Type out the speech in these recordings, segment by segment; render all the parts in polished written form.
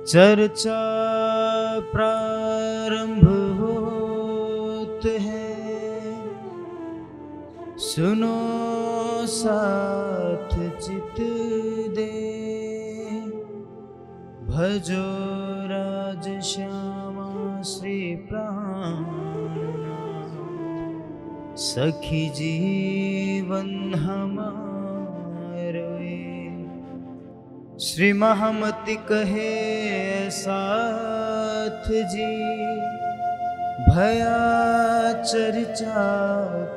चर्चा प्रारंभ होत है, सुनो साथ चित दे, भजो राज श्यामा श्री प्राणनाथ, सखी जीवन हमारे। श्री महामति कहे साथ जी, भया चर्चा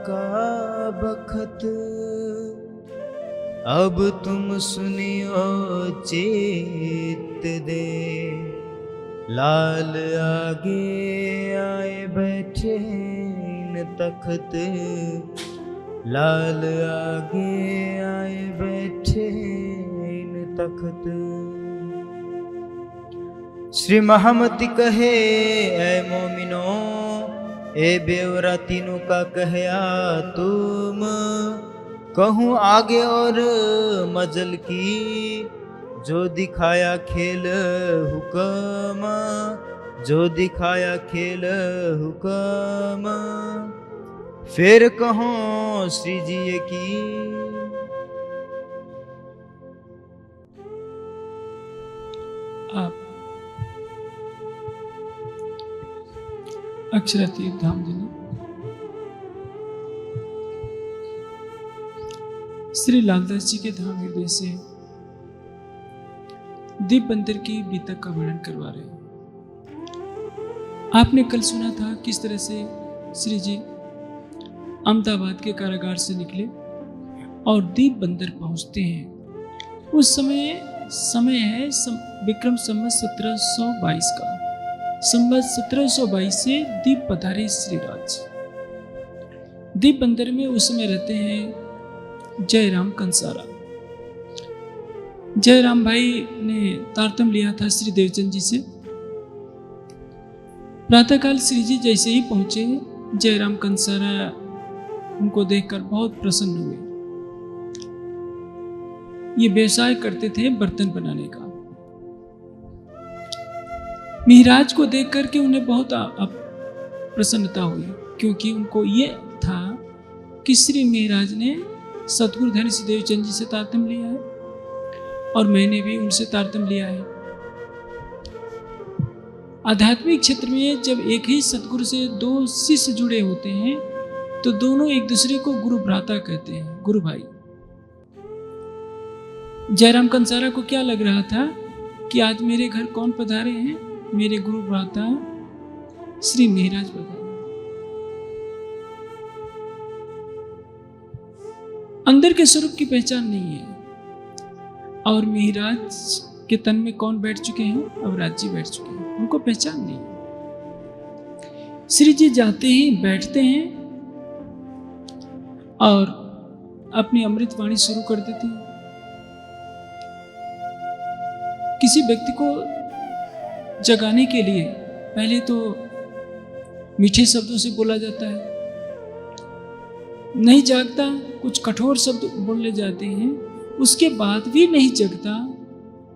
का बखत, अब तुम सुनियो चित्त दे, लाल आगे आए बैठे न तखत, लाल आगे आए बैठे तखत। श्री महामति कहे ऐ मोमिनो, ए बेवरा तीनों का कहया तुम, कहूँ आगे और मजल की, जो दिखाया खेल हुक्म, जो दिखाया खेल हुक्म, फिर कहो श्री जी की। आप अक्षरातीत धाम जिले श्री लालदास जी के धाम हृदय से दीप बंदर की बीतक का वर्णन करवा रहे हैं। आपने कल सुना था किस तरह से श्री जी अहमदाबाद के कारागार से निकले और दीप बंदर पहुंचते हैं। उस समय है विक्रम संवत 1722 का। संवत 1722 से दीप पधारे श्रीराज। दीप बंदर में उस समय रहते हैं जयराम कंसारा। जयराम भाई ने तारतम लिया था श्री देवचंद जी से। प्रातःकाल श्री जी जैसे ही पहुंचे, जयराम कंसारा उनको देखकर बहुत प्रसन्न हुए। ये व्यवसाय करते थे बर्तन बनाने का। मिहिराज को देख करके उन्हें बहुत प्रसन्नता हुई, क्योंकि उनको ये था कि श्री मिहिराज ने सतगुरु धन श्री देवचंद जी से तारतम लिया है और मैंने भी उनसे तारतम लिया है। आध्यात्मिक क्षेत्र में जब एक ही सतगुरु से दो शिष्य जुड़े होते हैं तो दोनों एक दूसरे को गुरु भ्राता कहते हैं, गुरु भाई। जयराम कंसारा को क्या लग रहा था कि आज मेरे घर कौन पधारे हैं? मेरे गुरु भ्राता श्री मिहिराज पधारे। अंदर के स्वरूप की पहचान नहीं है। और मिहिराज के तन में कौन बैठ चुके हैं? अवराज जी बैठ चुके हैं, उनको पहचान नहीं है। श्री जी जाते ही बैठते हैं और अपनी अमृत वाणी शुरू कर देते हैं। किसी व्यक्ति को जगाने के लिए पहले तो मीठे शब्दों से बोला जाता है, नहीं जागता कुछ कठोर शब्द बोलने जाते हैं, उसके बाद भी नहीं जगता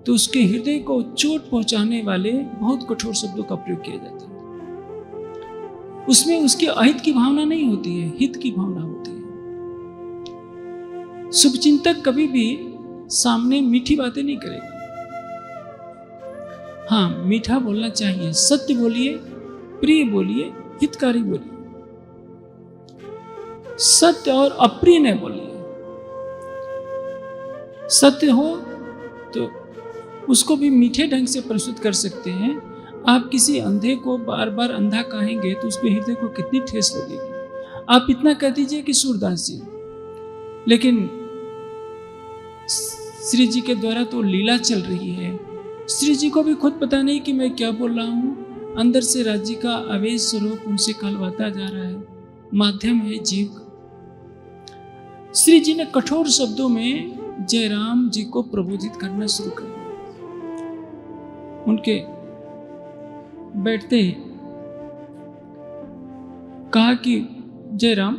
तो उसके हृदय को चोट पहुंचाने वाले बहुत कठोर शब्दों का प्रयोग किया जाता है। उसमें उसके अहित की भावना नहीं होती है, हित की भावना होती है। शुभचिंतक कभी भी सामने मीठी बातें नहीं करेगा। हाँ, मीठा बोलना चाहिए, सत्य बोलिए, प्रिय बोलिए, हितकारी बोलिए। सत्य और अप्रिय न बोलिए। सत्य हो तो उसको भी मीठे ढंग से प्रस्तुत कर सकते हैं। आप किसी अंधे को बार बार अंधा कहेंगे तो उसके हृदय को कितनी ठेस लगेगी। आप इतना कह दीजिए कि सूरदास जी, लेकिन श्री जी के द्वारा तो लीला चल रही है। श्री जी को भी खुद पता नहीं कि मैं क्या बोल रहा हूँ। अंदर से राज्य का आवेश स्वरूप उनसे कहलवाता जा रहा है। माध्यम है जीव का। श्री जी ने कठोर शब्दों में जयराम जी को प्रबोधित करना शुरू कर दिया। उनके बैठते ही कहा कि जयराम,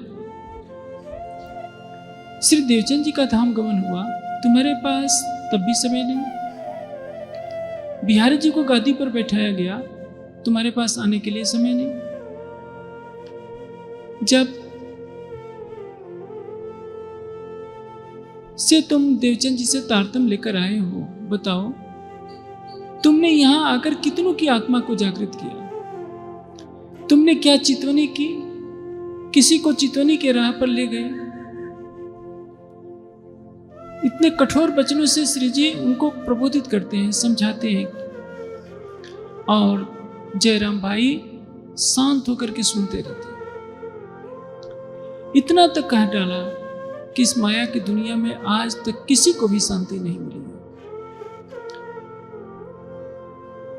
श्री देवचंद जी का धाम गमन हुआ, तुम्हारे पास तब भी समय नहीं। बिहारी जी को गादी पर बैठाया गया, तुम्हारे पास आने के लिए समय नहीं। जब से तुम देवचंद जी से तारतम लेकर आए हो, बताओ तुमने यहां आकर कितनों की आत्मा को जागृत किया? तुमने क्या चितवनी की? किसी को चितवनी के राह पर ले गए? इतने कठोर वचनों से श्री जी उनको प्रबोधित करते हैं, समझाते हैं। और जयराम भाई शांत होकर के सुनते रहते हैं। इतना तक कह डाला कि इस माया की दुनिया में आज तक किसी को भी शांति नहीं मिली।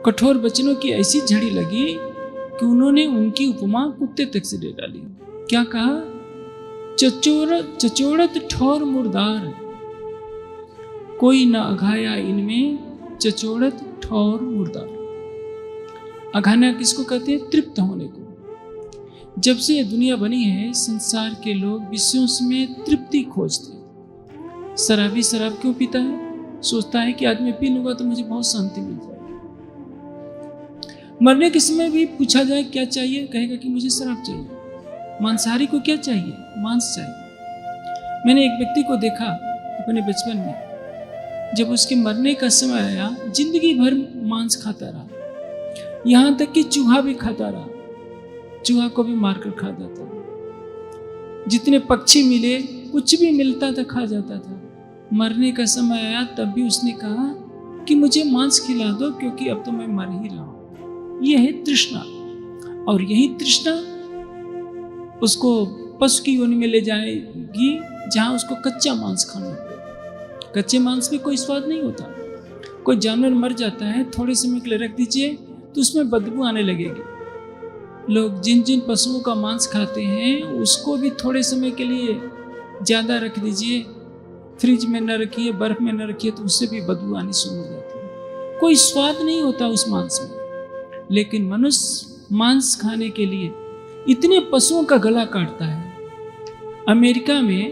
कठोर वचनों की ऐसी झड़ी लगी कि उन्होंने उनकी उपमा कुत्ते तक से ले डाली। क्या कहा? चचोड़त ठौर मुर्दार, कोई न अघाया इनमें, चचोड़त ठौर मुर्दार। अघाना किसको कहते हैं? तृप्त होने को। जब से ये दुनिया बनी है, संसार के लोग विषयों में तृप्ति खोजते। शराबी शराब क्यों पीता है? सोचता है कि आज मैं पी लूंगा तो मुझे बहुत शांति मिल जाएगी। मरने के समय भी पूछा जाए क्या चाहिए, कहेगा कि मुझे शराब चाहिए। मांसाहारी को क्या चाहिए? मांस चाहिए। मैंने एक व्यक्ति को देखा अपने बचपन में, जब उसके मरने का समय आया, जिंदगी भर मांस खाता रहा, यहां तक कि चूहा भी खाता रहा। चूहा को भी मारकर खा जाता था। जितने पक्षी मिले, कुछ भी मिलता था खा जाता था। मरने का समय आया तब भी उसने कहा कि मुझे मांस खिला दो, क्योंकि अब तो मैं मर ही रहा हूं। यह है तृष्णा। और यही तृष्णा उसको पशु की योनि में ले जाएगी, जहां उसको कच्चा मांस खाना पड़ेगा। कच्चे मांस में कोई स्वाद नहीं होता। कोई जानवर मर जाता है, थोड़े समय के लिए रख दीजिए तो उसमें बदबू आने लगेगी। लोग जिन जिन पशुओं का मांस खाते हैं, उसको भी थोड़े समय के लिए ज़्यादा रख दीजिए, फ्रिज में न रखिए, बर्फ में न रखिए, तो उससे भी बदबू आनी शुरू हो जाती है। कोई स्वाद नहीं होता उस मांस में। लेकिन मनुष्य मांस खाने के लिए इतने पशुओं का गला काटता है। अमेरिका में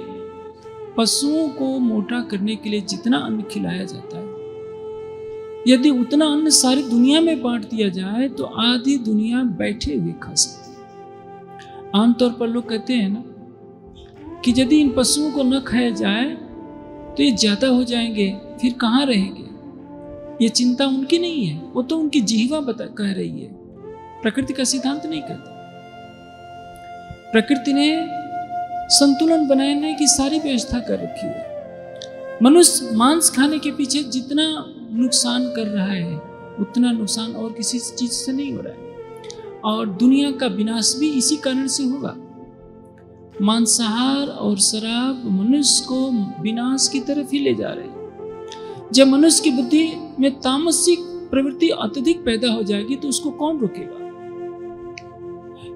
पशुओं को मोटा करने के लिए जितना अन्न खिलाया जाता है, यदि उतना अन्न सारी दुनिया में बांट दिया जाए तो आधी दुनिया बैठे हुए खा सकती है। आमतौर पर लोग कहते हैं ना कि यदि इन पशुओं को न खाया जाए तो ये ज्यादा हो जाएंगे, फिर कहाँ रहेंगे। ये चिंता उनकी नहीं है, वो तो उनकी जीवा कह रही है। प्रकृति का सिद्धांत नहीं कहता। प्रकृति ने संतुलन बनाने की सारी व्यवस्था कर रखी है। मनुष्य मांस खाने के पीछे जितना नुकसान कर रहा है, उतना नुकसान और किसी चीज से नहीं हो रहा है। और दुनिया का विनाश भी इसी कारण से होगा। मांसाहार और शराब मनुष्य को विनाश की तरफ ही ले जा रहे हैं। जब मनुष्य की बुद्धि में तामसिक प्रवृत्ति अत्यधिक पैदा हो जाएगी तो उसको कौन रोकेगा?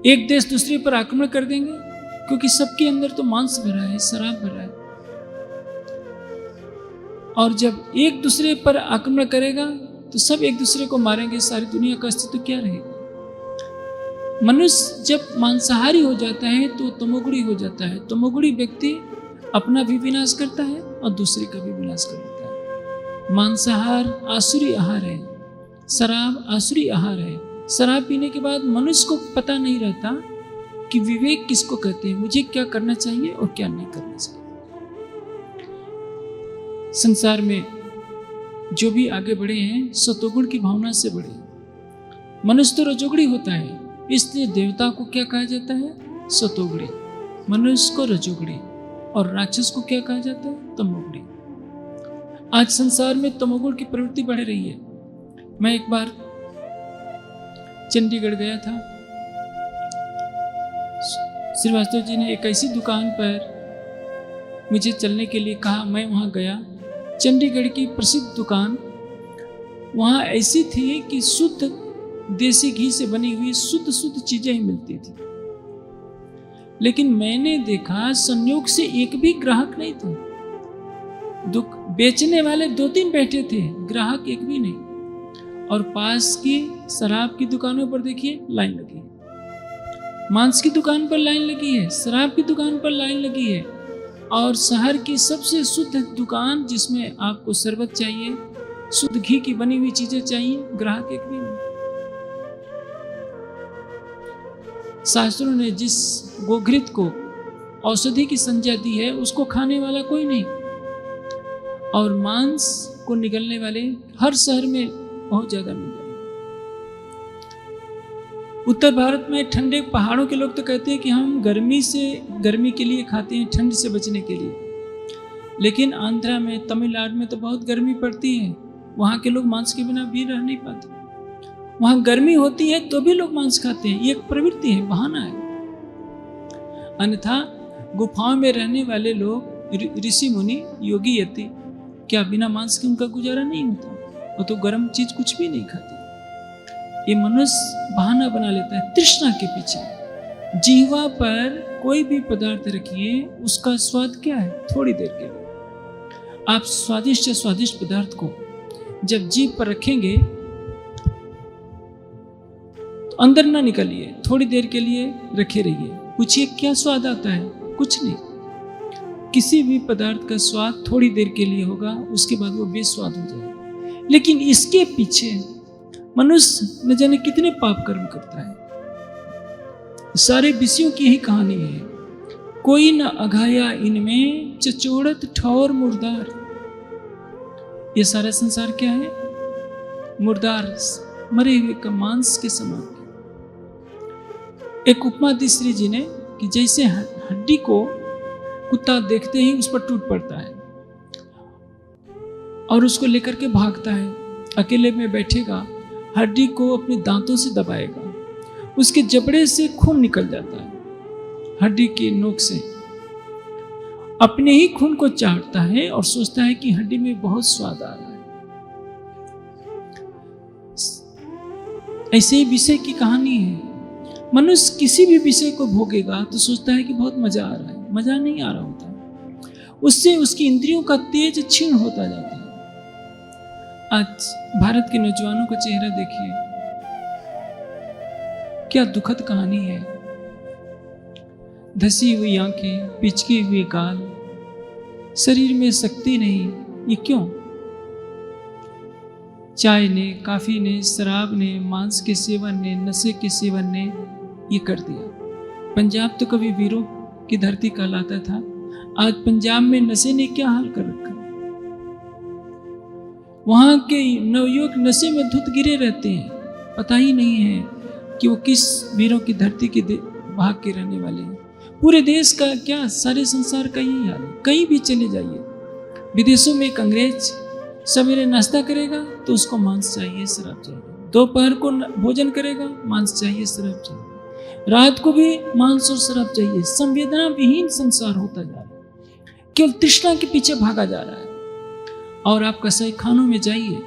एक देश दूसरे पर आक्रमण कर देंगे, क्योंकि सबके अंदर तो मांस भरा है, शराब भरा है। और जब एक दूसरे पर आक्रमण करेगा तो सब एक दूसरे को मारेंगे, सारी दुनिया का अस्तित्व क्या रहेगा? मनुष्य जब मांसाहारी हो जाता है तो तमोगुणी हो जाता है। तमोगुणी व्यक्ति अपना भी विनाश करता है और दूसरे का भी विनाश कर देता है। मांसाहार आसुरी आहार है, शराब आसुरी आहार है। शराब पीने के बाद मनुष्य को पता नहीं रहता कि विवेक किसको कहते हैं, मुझे क्या करना चाहिए और क्या नहीं करना चाहिए। संसार में जो भी आगे बढ़े हैं सतोगुण की भावना से बढ़े। मनुष्य तो रजोगुणी होता है, इसलिए देवता को क्या कहा जाता है? सतोगुणी। मनुष्य को रजोगुणी और राक्षस को क्या कहा जाता है? तमोगुणी। आज संसार में तमोगुण की प्रवृत्ति बढ़ रही है। मैं एक बार चंडीगढ़ गया था। श्रीवास्तव जी ने एक ऐसी दुकान पर मुझे चलने के लिए कहा, मैं वहाँ गया। चंडीगढ़ की प्रसिद्ध दुकान वहाँ ऐसी थी कि शुद्ध देसी घी से बनी हुई शुद्ध चीजें ही मिलती थी। लेकिन मैंने देखा संयोग से एक भी ग्राहक नहीं था। बेचने वाले 2-3 बैठे थे, ग्राहक एक भी नहीं। और पास की शराब की दुकानों पर देखिए लाइन लगी है, मांस की दुकान पर लाइन लगी है, शराब की दुकान पर लाइन लगी है। और शहर की सबसे शुद्ध दुकान जिसमें आपको शरबत चाहिए, शुद्ध घी की बनी हुई चीजें चाहिए, ग्राहक एक भी नहीं। शास्त्रों ने जिस गोघृत को औषधि की संज्ञा दी है उसको खाने वाला कोई नहीं, और मांस को निगलने वाले हर शहर में बहुत ज्यादा मिल जाएंगे। उत्तर भारत में ठंडे पहाड़ों के लोग तो कहते हैं कि हम गर्मी के लिए खाते हैं, ठंड से बचने के लिए, लेकिन आंध्रा में, तमिलनाडु में तो बहुत गर्मी पड़ती है, वहाँ के लोग मांस के बिना भी रह नहीं पाते। वहाँ गर्मी होती है तो भी लोग मांस खाते हैं, ये एक प्रवृत्ति है, बहाना है। अन्यथा गुफाओं में रहने वाले लोग, ऋषि मुनि, योगी यति, क्या बिना मांस के उनका गुजारा नहीं होता? वो तो गर्म चीज कुछ भी नहीं खाते। ये मनुष्य बहाना बना लेता है तृष्णा के पीछे। जीवा पर कोई भी पदार्थ रखिए, उसका स्वाद क्या है? थोड़ी देर के लिए। आप स्वादिष्ट से स्वादिष्ट पदार्थ को जब जीभ पर रखेंगे तो अंदर ना निकलिए, थोड़ी देर के लिए रखे रहिए, पूछिए क्या स्वाद आता है? कुछ नहीं। किसी भी पदार्थ का स्वाद थोड़ी देर के लिए होगा, उसके बाद वो बेस्वाद हो जाएगा। लेकिन इसके पीछे मनुष्य न जाने कितने पाप कर्म करता है। सारे विषयों की ही कहानी है। कोई न अघाया इनमें चचोड़त ठौर मुर्दार। ये सारा संसार क्या है? मुर्दार, मरे हुए का मांस के समान। एक उपमा दी श्री जी ने कि जैसे हड्डी को कुत्ता देखते ही उस पर टूट पड़ता है और उसको लेकर के भागता है, अकेले में बैठेगा, हड्डी को अपने दांतों से दबाएगा, उसके जबड़े से खून निकल जाता है, हड्डी की नोक से अपने ही खून को चाटता है और सोचता है कि हड्डी में बहुत स्वाद आ रहा है। ऐसे ही विषय की कहानी है। मनुष्य किसी भी विषय को भोगेगा तो सोचता है कि बहुत मजा आ रहा है, मजा नहीं आ रहा होता है, उससे उसकी इंद्रियों का तेज क्षीण होता जाता है। आज भारत के नौजवानों का चेहरा देखिए, क्या दुखद कहानी है। धसी हुई आंखें, पिचके हुए गाल, शरीर में शक्ति नहीं। ये क्यों? चाय ने, काफी ने, शराब ने, मांस के सेवन ने, नशे के सेवन ने ये कर दिया। पंजाब तो कभी वीरों की धरती कहलाता था, आज पंजाब में नशे ने क्या हाल कर रखा। वहां के नवयुवक नशे में धुत गिरे रहते हैं, पता ही नहीं है कि वो किस वीरों की धरती के भाग के रहने वाले हैं। पूरे देश का क्या, सारे संसार का यही हाल है। कहीं भी चले जाइए, विदेशों में एक अंग्रेज सवेरे नाश्ता करेगा तो उसको मांस चाहिए, शराब चाहिए। दोपहर को भोजन करेगा, मांस चाहिए, शराब चाहिए। रात को भी मांस और शराब चाहिए। संवेदना विहीन संसार होता जा रहा है, केवल तृष्णा के पीछे भागा जा रहा है। और आप कसाई खानों में जाइए,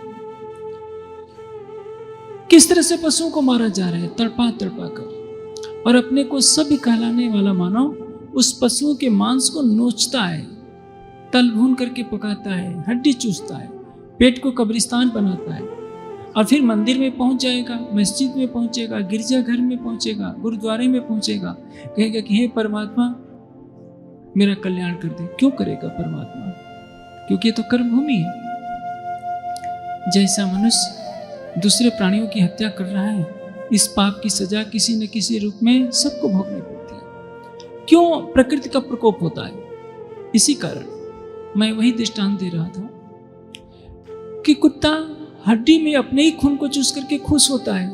किस तरह से पशुओं को मारा जा रहा है, तड़पा तड़पा कर, और अपने को सभ्य कहलाने वाला मानव उस पशुओं के मांस को नोचता है, तल भून करके पकाता है, हड्डी चूसता है, पेट को कब्रिस्तान बनाता है, और फिर मंदिर में पहुंच जाएगा, मस्जिद में पहुंचेगा, गिरजाघर में पहुंचेगा, गुरुद्वारे में पहुंचेगा, कहेगा कि हे परमात्मा मेरा कल्याण कर दे। क्यों करेगा परमात्मा? क्योंकि ये तो कर्म भूमि है। जैसा मनुष्य दूसरे प्राणियों की हत्या कर रहा है, इस पाप की सजा किसी न किसी रूप में सबको भोगनी पड़ती है। क्यों? प्रकृति का प्रकोप होता है। इसी कारण मैं वही दृष्टांत दे रहा था कि कुत्ता हड्डी में अपने ही खून को चूस करके खुश होता है,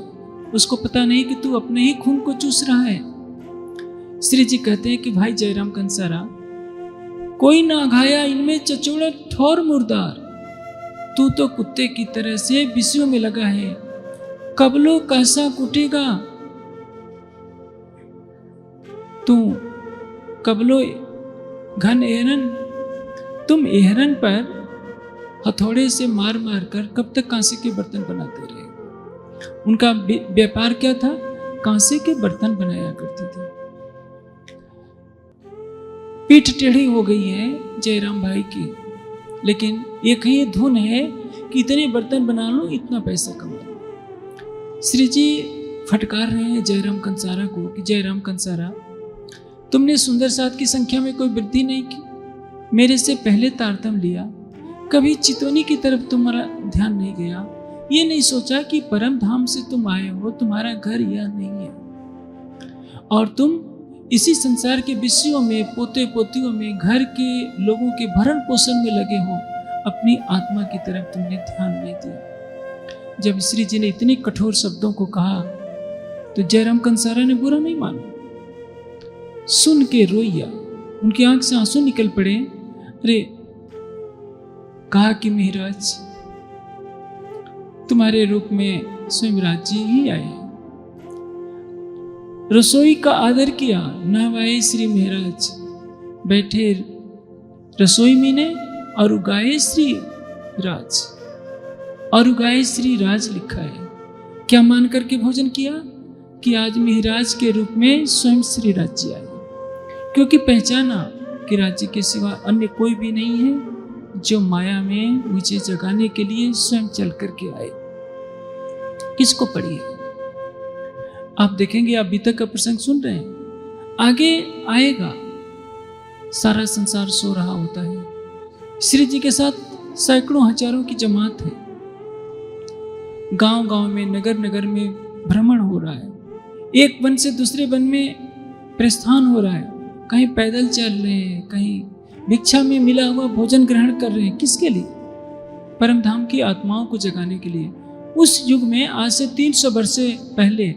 उसको पता नहीं कि तू अपने ही खून को चूस रहा है। श्री जी कहते हैं कि भाई जयराम कंसारा, कोई ना घाया इनमें चचोड़ा ठौर मुर्दार। तू तो कुत्ते की तरह से विषयों में लगा है, कबलो कैसा कुटेगा तू, कबलो घन एहरन। तुम एहरन पर हथौड़े से मार मार कर कब तक कांसे के बर्तन बनाते रहे। उनका व्यापार क्या था? कांसे के बर्तन बनाया करते थे। पीठ टेढ़ी हो गई है जयराम भाई की, लेकिन एक ही धुन है कि इतने बर्तन बना लो, इतना पैसा कमा लो। श्री जी फटकार रहे हैं जयराम कंसारा को कि जयराम कंसारा, तुमने सुंदर साथ की संख्या में कोई वृद्धि नहीं की, मेरे से पहले तारतम लिया, कभी चितौनी की तरफ ध्यान नहीं गया, ये नहीं सोचा कि परम धाम से तुम आए हो, तुम्हारा घर यह नहीं है और तुम इसी संसार के विषयों में, पोते पोतियों में, घर के लोगों के भरण पोषण में लगे हो, अपनी आत्मा की तरफ तुमने ध्यान नहीं दिया। जब श्री जी ने इतने कठोर शब्दों को कहा तो जयराम कंसारा ने बुरा नहीं माना, सुन के रोइया, उनकी आंख से आंसू निकल पड़े। अरे, कहा कि महाराज तुम्हारे रूप में स्वयं राज जी ही आए, रसोई का आदर किया, नहवाए श्री महाराज, बैठे रसोई में ने और उगाए श्री राज, और उगाए श्री राज लिखा है। क्या मान करके भोजन किया कि आज महाराज के रूप में स्वयं श्री राज जी आए, क्योंकि पहचाना कि राज्य के सिवा अन्य कोई भी नहीं है जो माया में मुझे जगाने के लिए स्वयं चल करके आए। किसको पढ़िए, आप देखेंगे, आप बीतक का प्रसंग सुन रहे हैं, आगे आएगा। सारा संसार सो रहा होता है, श्री जी के साथ सैकड़ों हजारों की जमात है, गांव गांव में, नगर नगर में भ्रमण हो रहा है, एक वन से दूसरे वन में प्रस्थान हो रहा है, कहीं पैदल चल रहे हैं, कहीं भिक्षा में मिला हुआ भोजन ग्रहण कर रहे हैं। किसके लिए? परम धाम की आत्माओं को जगाने के लिए। उस युग में आज से 300 वर्ष पहले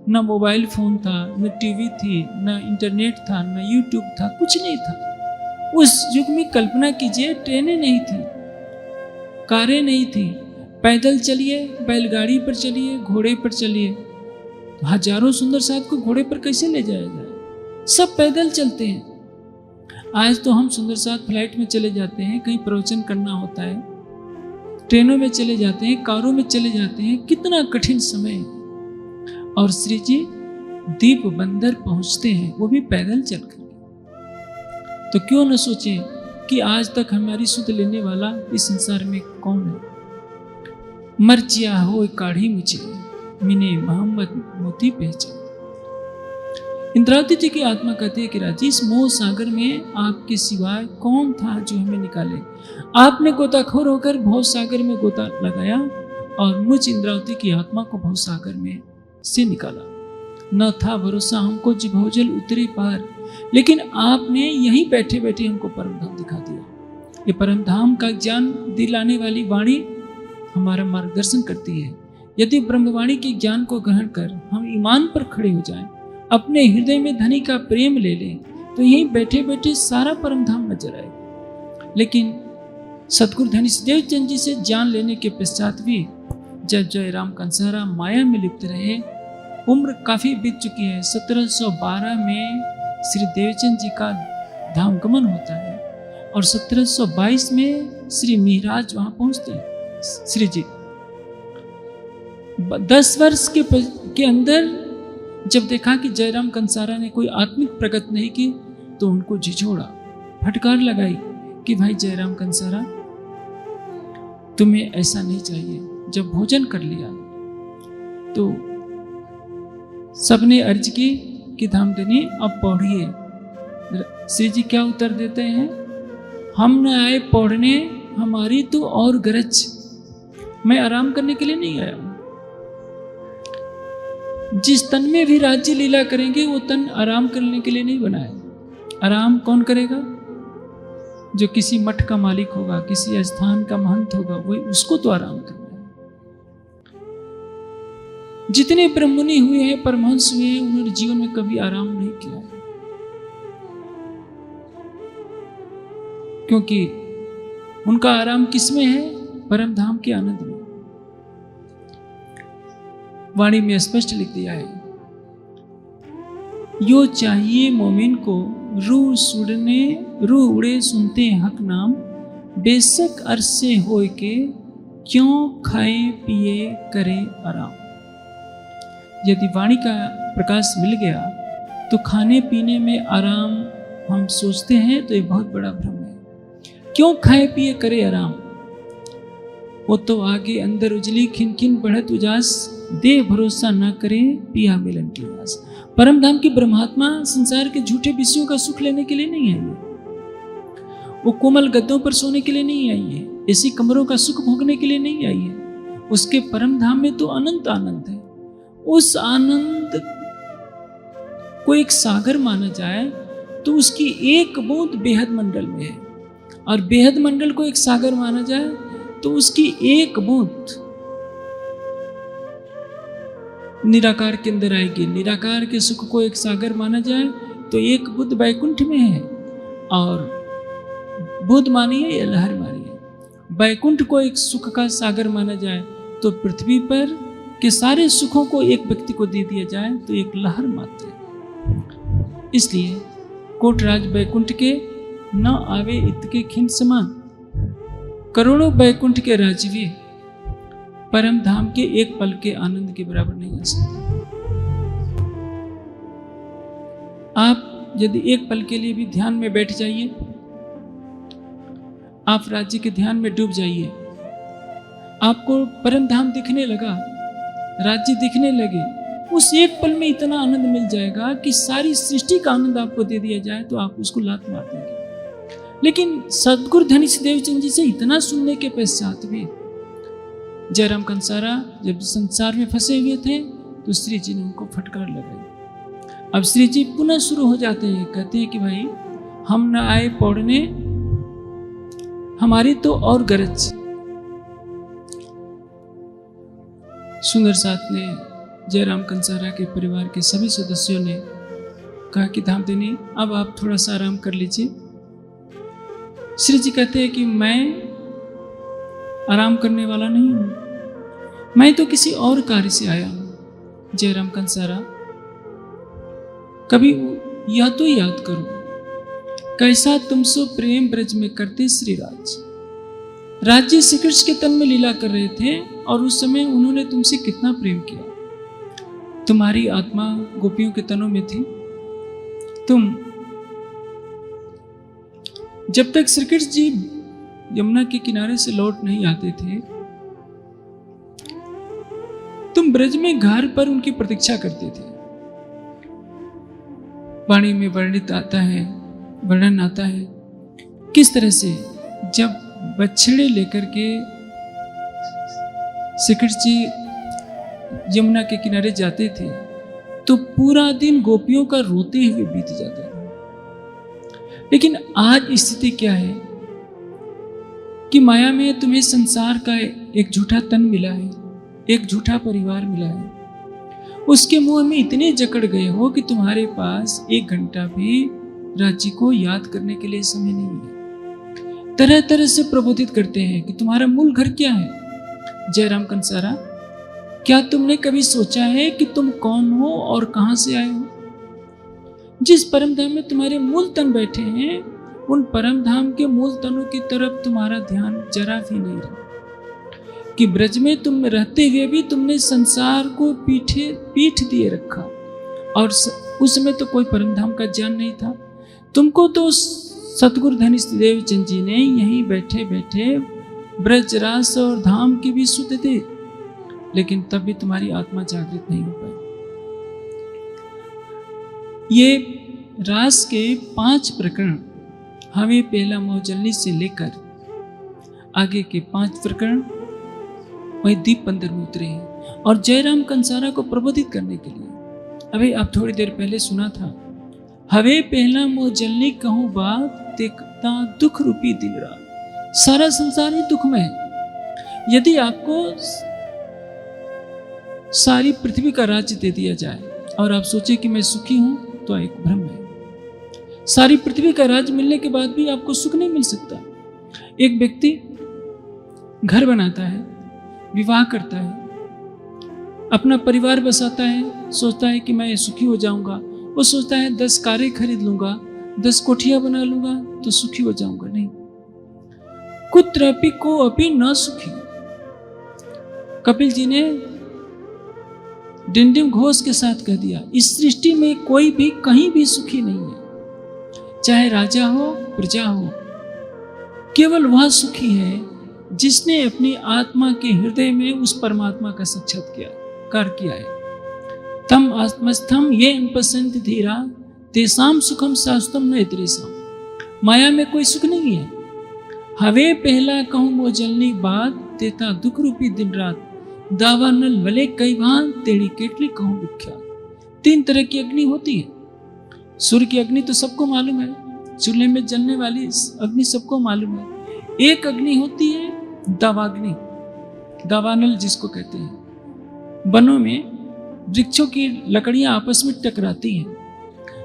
न मोबाइल फोन था, न टीवी थी, न इंटरनेट था, न यूट्यूब था, कुछ नहीं था। उस युग में कल्पना कीजिए, ट्रेनें नहीं थी, कारें नहीं थी, पैदल चलिए, बैलगाड़ी पर चलिए, घोड़े पर चलिए। हजारों सुंदर साथ को घोड़े पर कैसे ले जाया जाए? सब पैदल चलते हैं। आज तो हम सुंदर साथ फ्लाइट में चले जाते हैं, कहीं प्रवचन करना होता है, ट्रेनों में चले जाते हैं, कारों में चले जाते हैं, कितना कठिन समय। और श्री जी दीप बंदर पहुंचते हैं, वो भी पैदल चलकर। तो क्यों न सोचें कि आज तक हमारी सुध लेने वाला इस संसार में कौन है। मर्चिया हो काढ़ी मुझे, मिने मोहम्मद मोती पहचान। इंद्रावती जी की आत्मा कहती है कि राजी, इस मोह सागर में आपके सिवाय कौन था जो हमें निकाले। आपने गोताखोर होकर भव सागर में गोता लगाया और मुझ इंद्रावती की आत्मा को भव सागर में से निकाला। न था भरोसा हमको जिभोजल उतरे पार, लेकिन आपने यहीं बैठे बैठे हमको परम धाम दिखा दिया। ये परम धाम का ज्ञान दिलाने वाली वाणी हमारा मार्गदर्शन करती है। यदि ब्रह्मवाणी के ज्ञान को ग्रहण कर हम ईमान पर खड़े हो जाएं, अपने हृदय में धनी का प्रेम ले लें, तो यहीं बैठे बैठे सारा परम धाम नजर आएगा। लेकिन सतगुरु धनी सदेव चंद जी से ज्ञान लेने के पश्चात भी जब जयराम कंसारा माया में लिप्त रहे, उम्र काफी बीत चुकी है। 1712 में श्री देवचंद जी का धाम गमन होता है और 1722 में श्री महाराज वहां पहुंचते हैं। श्री जी 10 वर्ष के अंदर जब देखा कि जयराम कंसारा ने कोई आत्मिक प्रगति नहीं की, तो उनको झिझोड़ा, फटकार लगाई कि भाई जयराम कंसारा, तुम्हें ऐसा नहीं चाहिए। जब भोजन कर लिया तो सबने अर्ज की कि धामधनी अब पौढ़िए। श्री जी क्या उत्तर देते हैं? हम न आए पौढ़ने, हमारी तो और गरज। मैं आराम करने के लिए नहीं आया हूं। जिस तन में भी राज्य लीला करेंगे वो तन आराम करने के लिए नहीं बनाया। आराम कौन करेगा? जो किसी मठ का मालिक होगा, किसी स्थान का महंत होगा, वही उसको तो आराम करना है। जितने ब्रह्ममुनि हुए हैं, परमहंस हुए हैं, उन्होंने जीवन में कभी आराम नहीं किया, क्योंकि उनका आराम किसमें है? परम धाम के आनंद में। वाणी में स्पष्ट लिख दिया है, यो चाहिए मोमिन को रू उड़े सुनते हक नाम, बेशक अरसे होए के क्यों खाए पिए करे आराम। यदि वाणी का प्रकाश मिल गया तो खाने पीने में आराम हम सोचते हैं तो ये बहुत बड़ा भ्रम है। क्यों खाए पिए करे आराम? वो तो आगे अंदर उजली खिन खिन बढ़त उजास, दे भरोसा ना करे पिया मिलन की आस। परम धाम की ब्रह्मात्मा संसार के झूठे विषयों का सुख लेने के लिए नहीं आई है। वो कोमल गद्दों पर सोने के लिए नहीं आई है। ऐसी कमरों का सुख भोगने के लिए नहीं आई है। उसके परम धाम में तो अनंत आनंद है। उस आनंद को एक सागर माना जाए तो उसकी एक बूंद बेहद मंडल में है, और बेहद मंडल को एक सागर माना जाए तो उसकी एक बूंद निराकार के अंदर आएगी। निराकार के सुख को एक सागर माना जाए तो एक बुद्ध वैकुंठ में है, और बुद्ध मानिए या लहर मानिए, वैकुंठ को एक सुख का सागर माना जाए तो पृथ्वी पर के सारे सुखों को एक व्यक्ति को दे दिया जाए तो एक लहर मात्र है। इसलिए कोटराज वैकुंठ के न आवे इतके खिन समान, करोड़ों वैकुंठ के राजवी परम धाम के एक पल के आनंद के बराबर नहीं आ सकते। आप यदि एक पल के लिए भी ध्यान में बैठ जाइए, आप राज्य के ध्यान में डूब जाइए, आपको परम धाम दिखने लगा, राज्य दिखने लगे, उस एक पल में इतना आनंद मिल जाएगा कि सारी सृष्टि का आनंद आपको दे दिया जाए तो आप उसको लात मार देंगे। लेकिन सदगुरु धनीश देवचंद जी से इतना सुनने के पश्चात भी जयराम कंसारा जब संसार में फंसे हुए थे तो श्री जी ने उनको फटकार लगाई। अब श्री जी पुनः शुरू हो जाते हैं, कहते हैं कि भाई हम न आए पौड़ने, हमारी तो और गरज। सुंदर साथ ने जयराम कंसारा के परिवार के सभी सदस्यों ने कहा कि धाम देनी अब आप थोड़ा सा आराम कर लीजिए। श्री जी कहते हैं कि मैं आराम करने वाला नहीं हूं, मैं तो किसी और कार्य से आया हूं। जयराम कंसारा कभी यह तो याद करो, कैसा तुमसो प्रेम ब्रज में करते श्री राज। राज्य श्री कृष्ण के तन में लीला कर रहे थे और उस समय उन्होंने तुमसे कितना प्रेम किया। तुम्हारी आत्मा गोपियों के तनों में थी। तुम जब तक श्री कृष्ण जी यमुना के किनारे से लौट नहीं आते थे, तुम ब्रज में घर पर उनकी प्रतीक्षा करते थे। वाणी में वर्णन आता है किस तरह से जब बछड़े लेकर के श्री कृष्ण जी यमुना के किनारे जाते थे तो पूरा दिन गोपियों का रोते हुए बीत जाता था। लेकिन आज स्थिति क्या है कि माया में तुम्हें संसार का एक झूठा तन मिला है, एक झूठा परिवार मिला है। उसके मुंह में इतने जकड़ गए हो कि तुम्हारे पास एक घंटा भी राज्य को याद करने के लिए समय नहीं है। तरह तरह से प्रबोधित करते हैं कि तुम्हारा मूल घर क्या है। जयराम कंसारा, क्या तुमने कभी सोचा है कि तुम कौन हो और कहां से आए हो? जिस परम धाम में तुम्हारे मूल तन बैठे हैं, उन परम धाम के मूल तनों की तरफ तुम्हारा ध्यान जरा भी नहीं रहा। कि ब्रज में तुम रहते हुए भी तुमने संसार को पीठ दिए रखा, और उस समय तो कोई परम धाम का ज्ञान नहीं था। तुमको तो सतगुरु धनीश देवचंद जी ने यहीं बैठे बैठे ब्रज रास और धाम की भी सुध दी, लेकिन तब भी तुम्हारी आत्मा जागृत नहीं हो पाई। ये रास के 5 प्रकरण, हमें पहला मोहजलनी से लेकर आगे के 5 प्रकरण वही दीप बंदर में उतरे हैं और जयराम कंसारा को प्रबोधित करने के लिए। अभी आप थोड़ी देर पहले सुना था, हवे पहला मोह जलनी कहूं बात, देखता दुख रूपी दिन रात। सारा संसार ही दुख में है। यदि आपको सारी पृथ्वी का राज्य दे दिया जाए और आप सोचे कि मैं सुखी हूं, तो एक भ्रम है। सारी पृथ्वी का राज्य मिलने के बाद भी आपको सुख नहीं मिल सकता। एक व्यक्ति घर बनाता है, विवाह करता है, अपना परिवार बसाता है, सोचता है कि मैं सुखी हो जाऊंगा। वो सोचता है 10 कारें खरीद लूंगा, 10 कोठियां बना लूंगा तो सुखी हो जाऊंगा। नहीं, कुत्रपि को अपि न सुखी। कपिल जी ने डिंडिम घोष के साथ कह दिया, इस सृष्टि में कोई भी कहीं भी सुखी नहीं है, चाहे राजा हो प्रजा हो। केवल वह सुखी है जिसने अपनी आत्मा के हृदय में उस परमात्मा का साक्षात्कार किया है। तम आत्मस्थम ये अनपसंद धीरा तेसाम सुखम शास्त्रम न इतरेसाम। माया में कोई सुख नहीं है। हवे पहला कहूँ मो जलनी बात, तेता दुख रूपी दिन रात, दावा नल वले कई भान, तेरी केटली कहूँ विख्यात। 3 तरह की अग्नि होती है। सूर्य की अग्नि तो सबको मालूम है, चूल्हे में जलने वाली अग्नि सबको मालूम है। एक अग्नि होती है दावाग्नि, दावानल जिसको कहते हैं। वनों में वृक्षों की लकड़ियां आपस में टकराती हैं,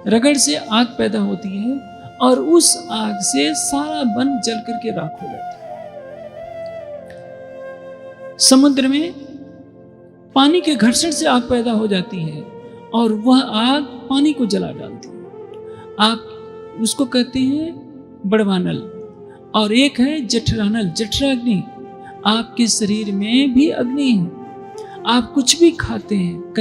रगड़ से आग पैदा होती है और उस आग से सारा वन जल करके राख हो जाता है। समुद्र में पानी के घर्षण से आग पैदा हो जाती है और वह आग पानी को जला डालती है। आप उसको कहते हैं बड़वानल। और एक है जठरानल, जठराग्नि। आपके शरीर में भी अग्नि है। आप कुछ भी खाते हैं,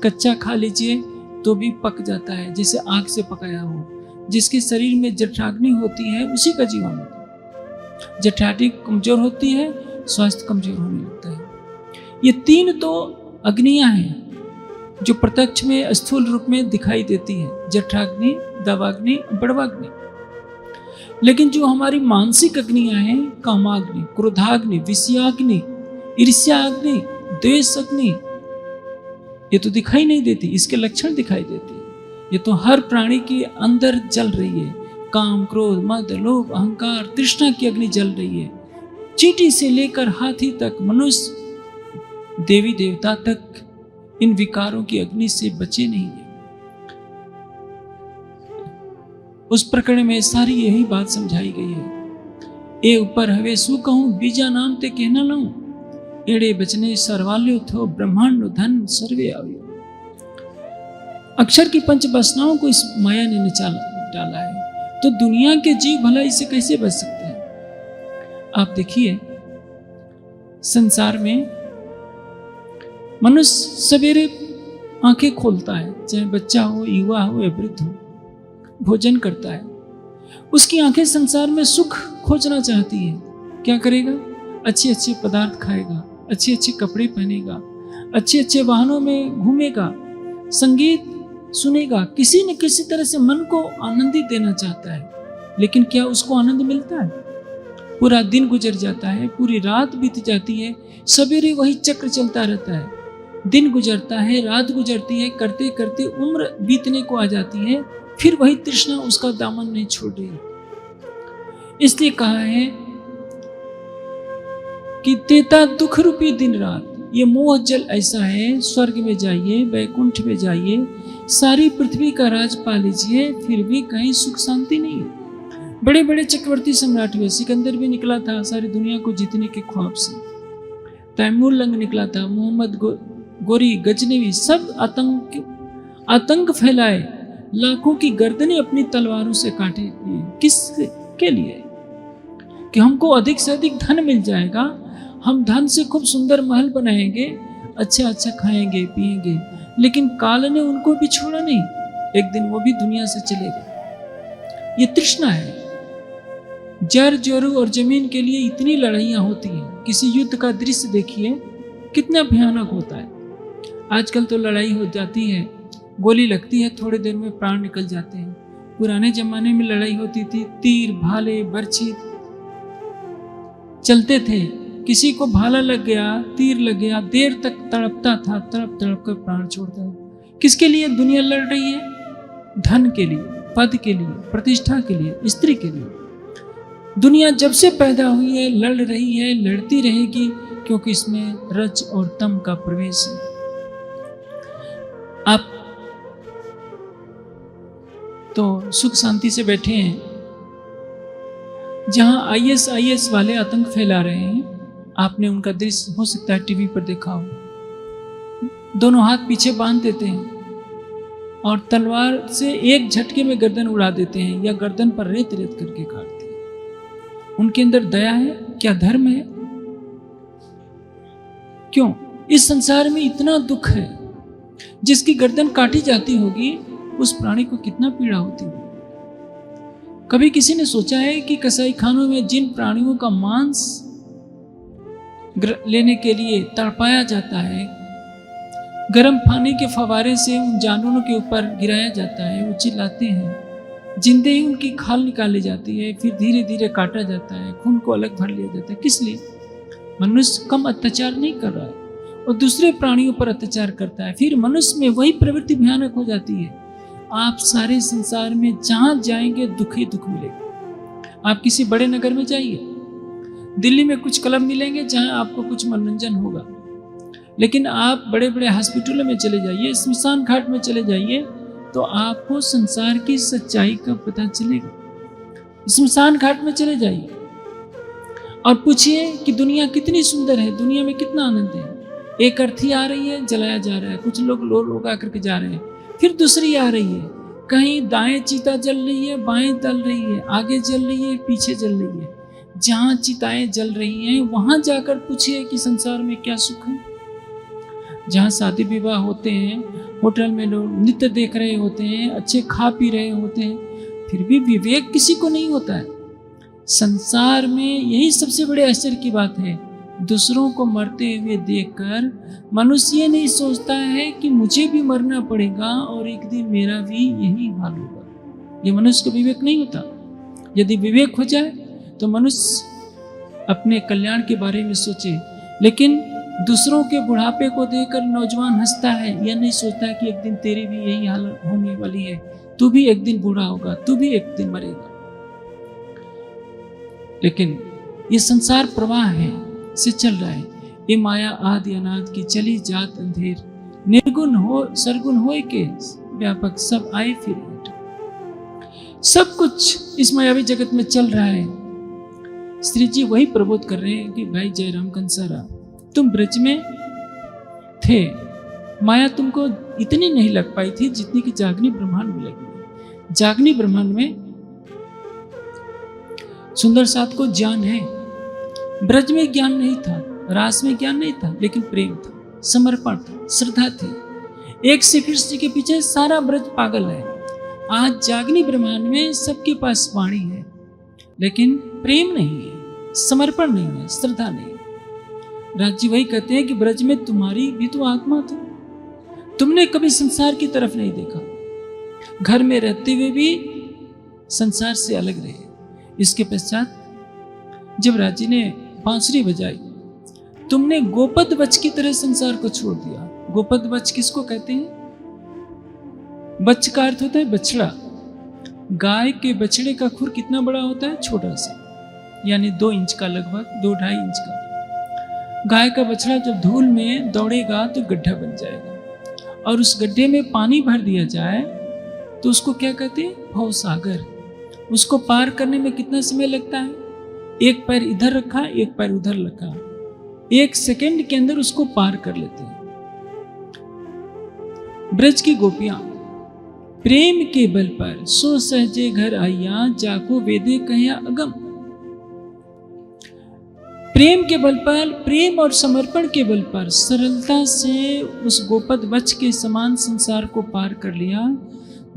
कच्चा खा लीजिए तो भी पक जाता है, जैसे आग से पकाया हो। जिसके शरीर में जठराग्नि होती है उसी का जीवन होता है। जठराग्नि कमजोर होती है, स्वास्थ्य कमजोर होने लगता है। ये 3 तो अग्नियां हैं जो प्रत्यक्ष में स्थूल रूप में दिखाई देती है, जठराग्नि, दावाग्नि, बड़वाग्नि। लेकिन जो हमारी मानसिक अग्नियां हैं, कामाग्नि, क्रोधाग्नि, विषयाग्नि, ईर्ष्याग्नि, द्वेष अग्नि, ये तो दिखाई नहीं देती, इसके लक्षण दिखाई देते हैं। ये तो हर प्राणी के अंदर जल रही है। काम, क्रोध, मद, लोभ, अहंकार, तृष्णा की अग्नि जल रही है। चींटी से लेकर हाथी तक, मनुष्य, देवी देवता तक इन विकारों की अग्नि से बचे नहीं है। उस प्रकरण में सारी यही बात समझाई गई है। ए ऊपर हवे सु कहूं, बीजा नाम ते कहना लाऊं, एड़े बचने सर्वाल्यो थो, ब्रह्मांड धन सर्वे आव्यो। अक्षर की 5 वासनाओं को इस माया ने निचाला डाला है, तो दुनिया के जीव भला इसे कैसे बच सकते हैं? आप देखिए, संसार में मनुष्य सवेरे आंखें खोलता है, चाहे बच्चा हो, युवा हो या वृद्ध हो, भोजन करता है। उसकी आंखें संसार में सुख खोजना चाहती है। क्या करेगा? अच्छे अच्छे पदार्थ खाएगा, अच्छे अच्छे कपड़े पहनेगा, अच्छे अच्छे वाहनों में घूमेगा, संगीत सुनेगा, किसी न किसी तरह से मन को आनंदित देना चाहता है। लेकिन क्या उसको आनंद मिलता है? पूरा दिन गुजर जाता है, पूरी रात बीत जाती है, सवेरे वही चक्र चलता रहता है। दिन गुजरता है, रात गुजरती है, करते करते उम्र बीतने को आ जाती है, फिर वही तृष्णा उसका दामन नहीं छोड़ रही। इसलिए कहा है कि तेता दुख रूपी दिन रात, ये मोह जल ऐसा है, स्वर्ग में जाइए, वैकुंठ में जाइए, सारी पृथ्वी का राज पा लीजिए, फिर भी कहीं सुख शांति नहीं है। बड़े बड़े चक्रवर्ती सम्राट हुए, सिकंदर भी निकला था सारी दुनिया को जीतने के ख्वाब से, तैमूर लंग निकला था, मोहम्मद गोरी, गजनवी, सब आतंक फैलाए, लाखों की गर्दनें अपनी तलवारों से काटे। किस के लिए? कि हमको अधिक से अधिक धन मिल जाएगा, हम धन से खूब सुंदर महल बनाएंगे, अच्छा अच्छा खाएंगे पिएंगे। लेकिन काल ने उनको भी छोड़ा नहीं, एक दिन वो भी दुनिया से चले गए। ये तृष्णा है। जर जोरू और जमीन के लिए इतनी लड़ाइयाँ होती हैं। किसी युद्ध का दृश्य देखिए कितना भयानक होता है। आजकल तो लड़ाई हो जाती है, गोली लगती है, थोड़ी देर में प्राण निकल जाते हैं। पुराने जमाने में लड़ाई होती थी, तीर, भाले, बर्छी चलते थे। किसी को भाला लग गया, तीर लग गया, देर तक तड़पता था, तड़प तड़प कर प्राण छोड़ता था। किसके लिए दुनिया लड़ रही है? धन के लिए, पद के लिए, प्रतिष्ठा के लिए, स्त्री के लिए। दुनिया जब से पैदा हुई है लड़ रही है, लड़ती रहेगी, क्योंकि इसमें रज और तम का प्रवेश है। आप तो सुख शांति से बैठे हैं, जहां ISIS वाले आतंक फैला रहे हैं, आपने उनका दृश्य हो सकता है टीवी पर देखा हो। दोनों हाथ पीछे बांध देते हैं और तलवार से एक झटके में गर्दन उड़ा देते हैं, या गर्दन पर रेत रेत करके काटते हैं। उनके अंदर दया है क्या? धर्म है? क्यों? इस संसार में इतना दुख है। जिसकी गर्दन काटी जाती होगी उस प्राणी को कितना पीड़ा होती होगी। कभी किसी ने सोचा है कि कसाई खानों में जिन प्राणियों का मांस लेने के लिए तड़पाया जाता है, गर्म पानी के फवारे से उन जानवरों के ऊपर गिराया जाता है, वो चिल्लाते हैं, जिंदे ही उनकी खाल निकाली जाती है, फिर धीरे धीरे काटा जाता है, खून को अलग भर लिया जाता है। किस लिए? मनुष्य कम अत्याचार नहीं कर रहा है और दूसरे प्राणियों पर अत्याचार करता है, फिर मनुष्य में वही प्रवृत्ति भयानक हो जाती है। आप सारे संसार में जहां जाएंगे दुख ही दुख मिलेगा। आप किसी बड़े नगर में जाइए, दिल्ली में कुछ क्लब मिलेंगे जहां आपको कुछ मनोरंजन होगा, लेकिन आप बड़े बड़े हॉस्पिटलों में चले जाइए, स्मशान घाट में चले जाइए, तो आपको संसार की सच्चाई का पता चलेगा। स्मशान घाट में चले जाइए और पूछिए कि दुनिया कितनी सुंदर है, दुनिया में कितना आनंद है। एक अर्थी आ रही है, जलाया जा रहा है, कुछ लोग आकर के जा रहे हैं, फिर दूसरी आ रही है, कहीं दाएं चिता जल रही है, बाएं जल रही है, आगे जल रही है, पीछे जल रही है। जहां चिताएं जल रही हैं वहां जाकर पूछिए कि संसार में क्या सुख है। जहां शादी विवाह होते हैं, होटल में लोग नृत्य देख रहे होते हैं, अच्छे खा पी रहे होते हैं, फिर भी विवेक किसी को नहीं होता है। संसार में यही सबसे बड़े आश्चर्य की बात है। दूसरों को मरते हुए देखकर मनुष्य ये नहीं सोचता है कि मुझे भी मरना पड़ेगा और एक दिन मेरा भी यही हाल होगा। ये मनुष्य को विवेक नहीं होता। यदि विवेक हो जाए तो मनुष्य अपने कल्याण के बारे में सोचे, लेकिन दूसरों के बुढ़ापे को देखकर नौजवान हंसता है, यह नहीं सोचता कि एक दिन तेरी भी यही हालत होने वाली है, तू भी एक दिन बूढ़ा होगा, तू भी एक दिन मरेगा। लेकिन ये संसार प्रवाह है से चल रहा है। ये माया आदि अनाद की चली जात अंधेर, निर्गुण हो सरगुण होए के व्यापक सब आए फिर। सब कुछ इस मायावी जगत में चल रहा है। श्री जी वही प्रबोध कर रहे हैं कि भाई जयराम कंसारा, तुम ब्रज में थे, माया तुमको इतनी नहीं लग पाई थी जितनी कि जागनी ब्रह्मांड में लगी। जागनी ब्रह्मांड में सुंदर साथ को ज्ञान है, ब्रज में ज्ञान नहीं था, रास में ज्ञान नहीं था, लेकिन प्रेम था, समर्पण था, श्रद्धा थी। एक श्री कृष्ण के पीछे सारा ब्रज पागल है। आज जागनी ब्रह्मांड में सबके पास वाणी है, लेकिन प्रेम नहीं है, समर्पण नहीं है, श्रद्धा नहीं है। राज जी वही कहते हैं कि ब्रज में तुम्हारी भी तो आत्मा थी, तुमने कभी संसार की तरफ नहीं देखा, घर में रहते हुए भी संसार से अलग रहे। इसके पश्चात जब राजी ने बांसुरी बजाई, तुमने गोपद बच की तरह संसार को छोड़ दिया। गोपद बच किसको कहते हैं? बच का अर्थ होता है बछड़ा। गाय के बछड़े का खुर कितना बड़ा होता है? छोटा सा, यानी 2 इंच का, लगभग 2-2.5 इंच का। गाय का बछड़ा जब धूल में दौड़ेगा तो गड्ढा बन जाएगा, और उस गड्ढे में पानी भर दिया जाए तो उसको क्या कहते हैं? भवसागर। उसको पार करने में कितना समय लगता है? एक पैर इधर रखा, एक पैर उधर रखा, 1 सेकंड के अंदर उसको पार कर लेते हैं। ब्रज की गोपियां प्रेम के बल पर सो सहजे घर आइया, जाको वेदे कहिया अगम। प्रेम के बल पर, प्रेम और समर्पण के बल पर सरलता से उस गोपद वच के समान संसार को पार कर लिया,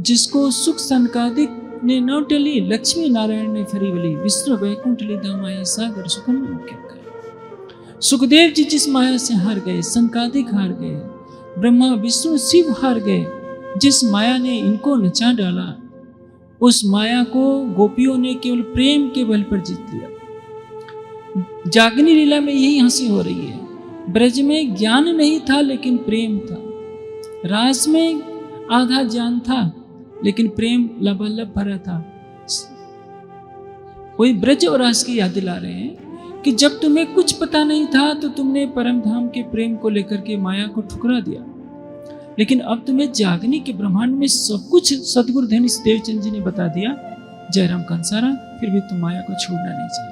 जिसको सुख संकादिक ने न टली, लक्ष्मी नारायण ने फरीवली, विष्णु वैकुंठ लीधा माया सागर सुखम मुख्य गए। सुखदेव जी जिस माया से हार गए, संकादिक हार गए, ब्रह्मा विष्णु शिव हार गए, जिस माया ने इनको नचा डाला, उस माया को गोपियों ने केवल प्रेम के बल पर जीत लिया। जागनी लीला में यही हंसी हो रही है। ब्रज में ज्ञान नहीं था लेकिन प्रेम था, रास में आधा ज्ञान था लेकिन प्रेम लबालब भरा था। कोई ब्रज और रास की याद दिला रहे हैं कि जब तुम्हें कुछ पता नहीं था तो तुमने परम धाम के प्रेम को लेकर के माया को ठुकरा दिया, लेकिन अब तुम्हें जागनी के ब्रह्मांड में सब कुछ सदगुरु धनीश देवचंद जी ने बता दिया। जयराम कंसारा, फिर भी तुम माया को छोड़ना नहीं चाहिए।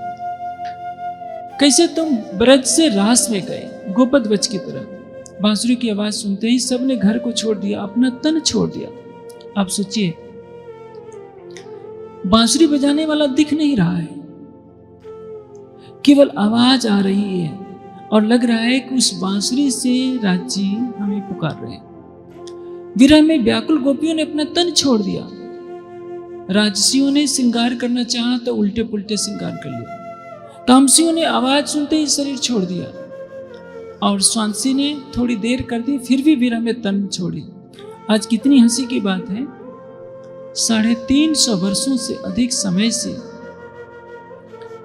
कैसे तुम ब्रज से रास में गए, गोपद वच की तरह। बांसुरी की आवाज सुनते ही सबने घर को छोड़ दिया, अपना तन छोड़ दिया। आप सोचिए, बांसुरी बजाने वाला दिख नहीं रहा है, केवल आवाज आ रही है और लग रहा है कि उस बांसुरी से राज जी हमें पुकार रहे हैं। विरह में व्याकुल गोपियों ने अपना तन छोड़ दिया। राजसियों ने श्रृंगार करना चाहा तो उल्टे पुल्टे श्रृंगार कर लिया। तामसियों ने आवाज सुनते ही शरीर छोड़ दिया, और स्वांसी ने थोड़ी देर कर दी, फिर भी विरह में तन छोड़ी। आज कितनी हंसी की बात है 350 वर्षों से अधिक समय से